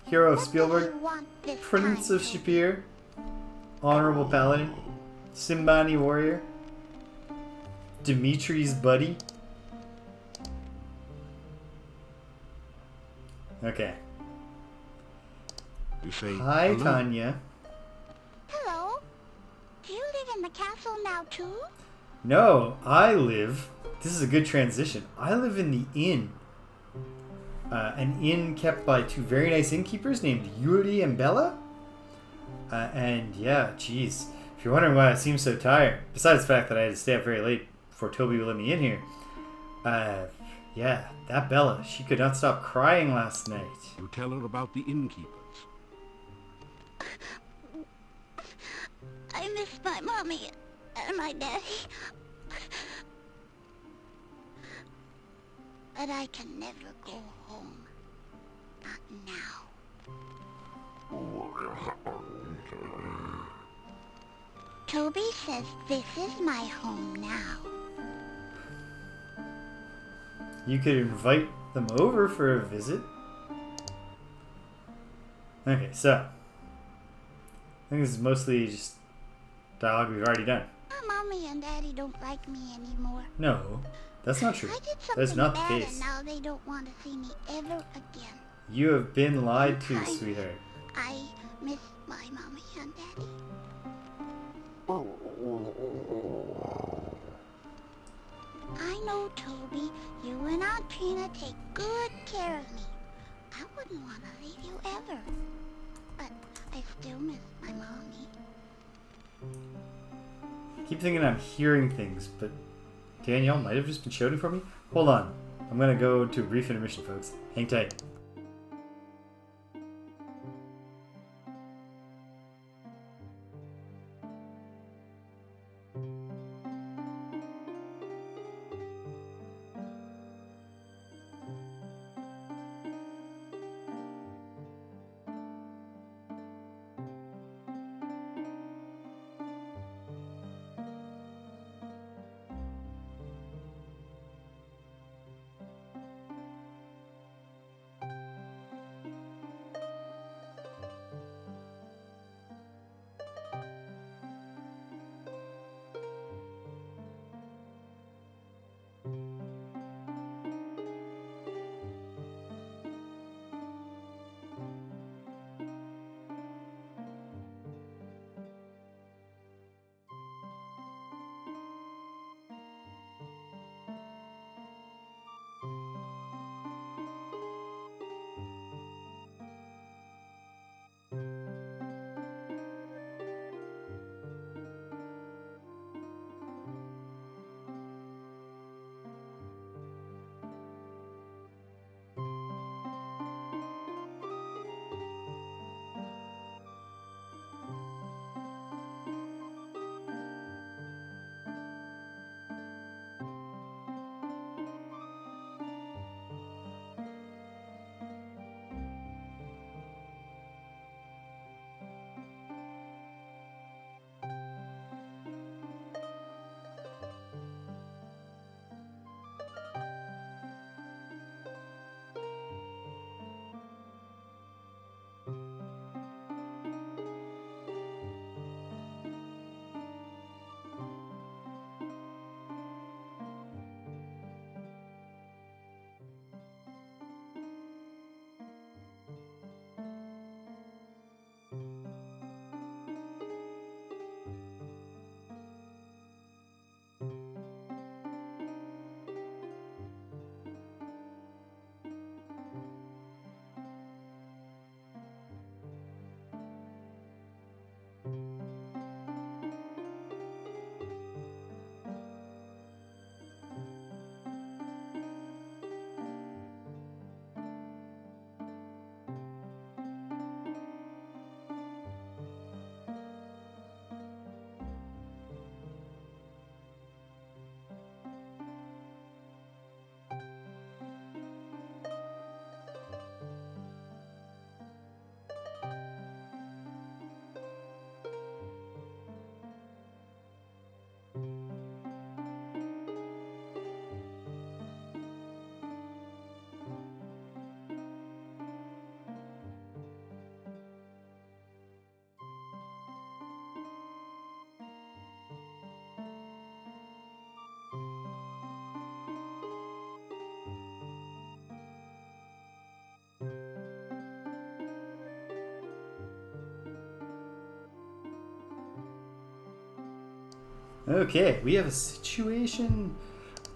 Hero of Spielberg, Prince of Shapir, Honorable Paladin, Simbani Warrior, Dimitri's buddy. Okay. You say, hi, hello? Tanya. Hello. Do you live in the castle now, too? No, I live... This is a good transition. I live in the inn. An inn kept by two very nice innkeepers named Yuri and Bella. And yeah, geez. If you're wondering why I seem so tired, besides the fact that I had to stay up very late before Toby would let me in here. Yeah, that Bella, she could not stop crying last night. You tell her about the innkeepers. I miss my mommy and my daddy. But I can never go home. Not now. Toby says this is my home now. You could invite them over for a visit. Okay, so. I think this is mostly just dialogue we've already done. My mommy and daddy don't like me anymore. No, that's not true. I did That's something not the bad case. and now they don't want to see me ever again. You have been lied to, sweetheart. I miss my mommy and daddy. keep thinking I'm hearing things, but Danielle might have just been shouting for me. Hold on. I'm going to go to a brief intermission, folks. Hang tight. Okay, we have a situation.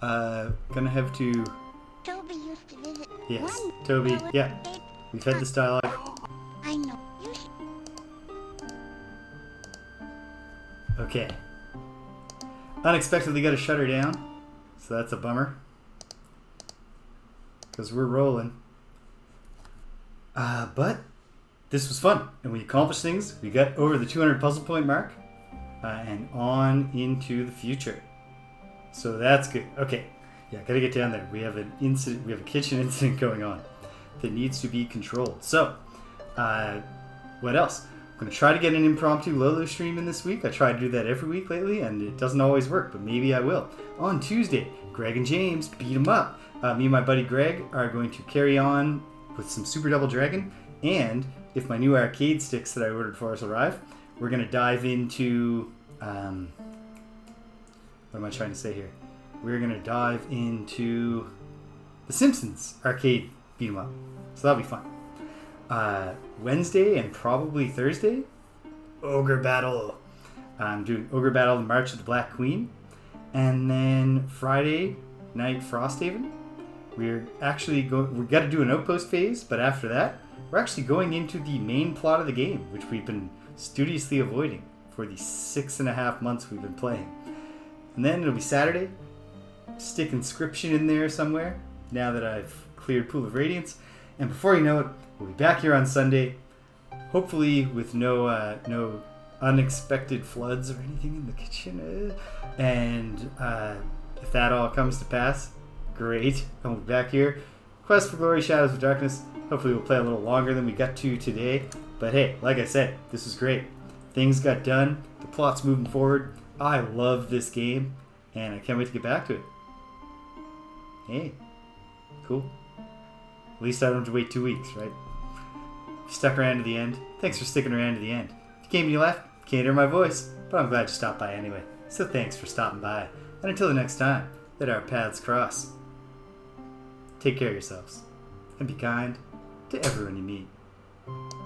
Gonna have to... Toby used to visit. Yes, Toby, yeah. We've had this dialogue. I know. Okay. Unexpectedly got to shut her down. So that's a bummer. Because we're rolling. But this was fun. And we accomplished things. We got over the 200 puzzle point mark. And on into the future. So that's good. Okay. Yeah, gotta get down there. We have an incident. We have a kitchen incident going on that needs to be controlled. So, what else? I'm gonna try to get an impromptu Lolo stream in this week. I try to do that every week lately, and it doesn't always work, but maybe I will. On Tuesday, Greg and James beat 'em up. Me and my buddy Greg are going to carry on with some Super Double Dragon, and if my new arcade sticks that I ordered for us arrive, we're gonna dive into what am I trying to say here? We're gonna dive into the Simpsons arcade beat 'em up. So that'll be fun. Wednesday and probably Thursday, Ogre Battle. I'm doing Ogre Battle, the March of the Black Queen. And then Friday night, Frosthaven. We're actually we got to do an outpost phase, but after that, we're actually going into the main plot of the game, which we've been studiously avoiding for the 6.5 months we've been playing. And then it'll be Saturday. Stick Inscription in there somewhere, now that I've cleared Pool of Radiance. And before you know it, we'll be back here on Sunday, hopefully with no unexpected floods or anything in the kitchen. And if that all comes to pass, great. I'll be back here. Quest for Glory, Shadows of Darkness. Hopefully we'll play a little longer than we got to today. But hey, like I said, this was great. Things got done. The plot's moving forward. I love this game, and I can't wait to get back to it. Hey, cool. At least I don't have to wait 2 weeks, right? If you stuck around to the end, thanks for sticking around to the end. If you came and you left, can't hear my voice, but I'm glad you stopped by anyway. So thanks for stopping by. And until the next time that our paths cross, take care of yourselves and be kind to everyone you meet.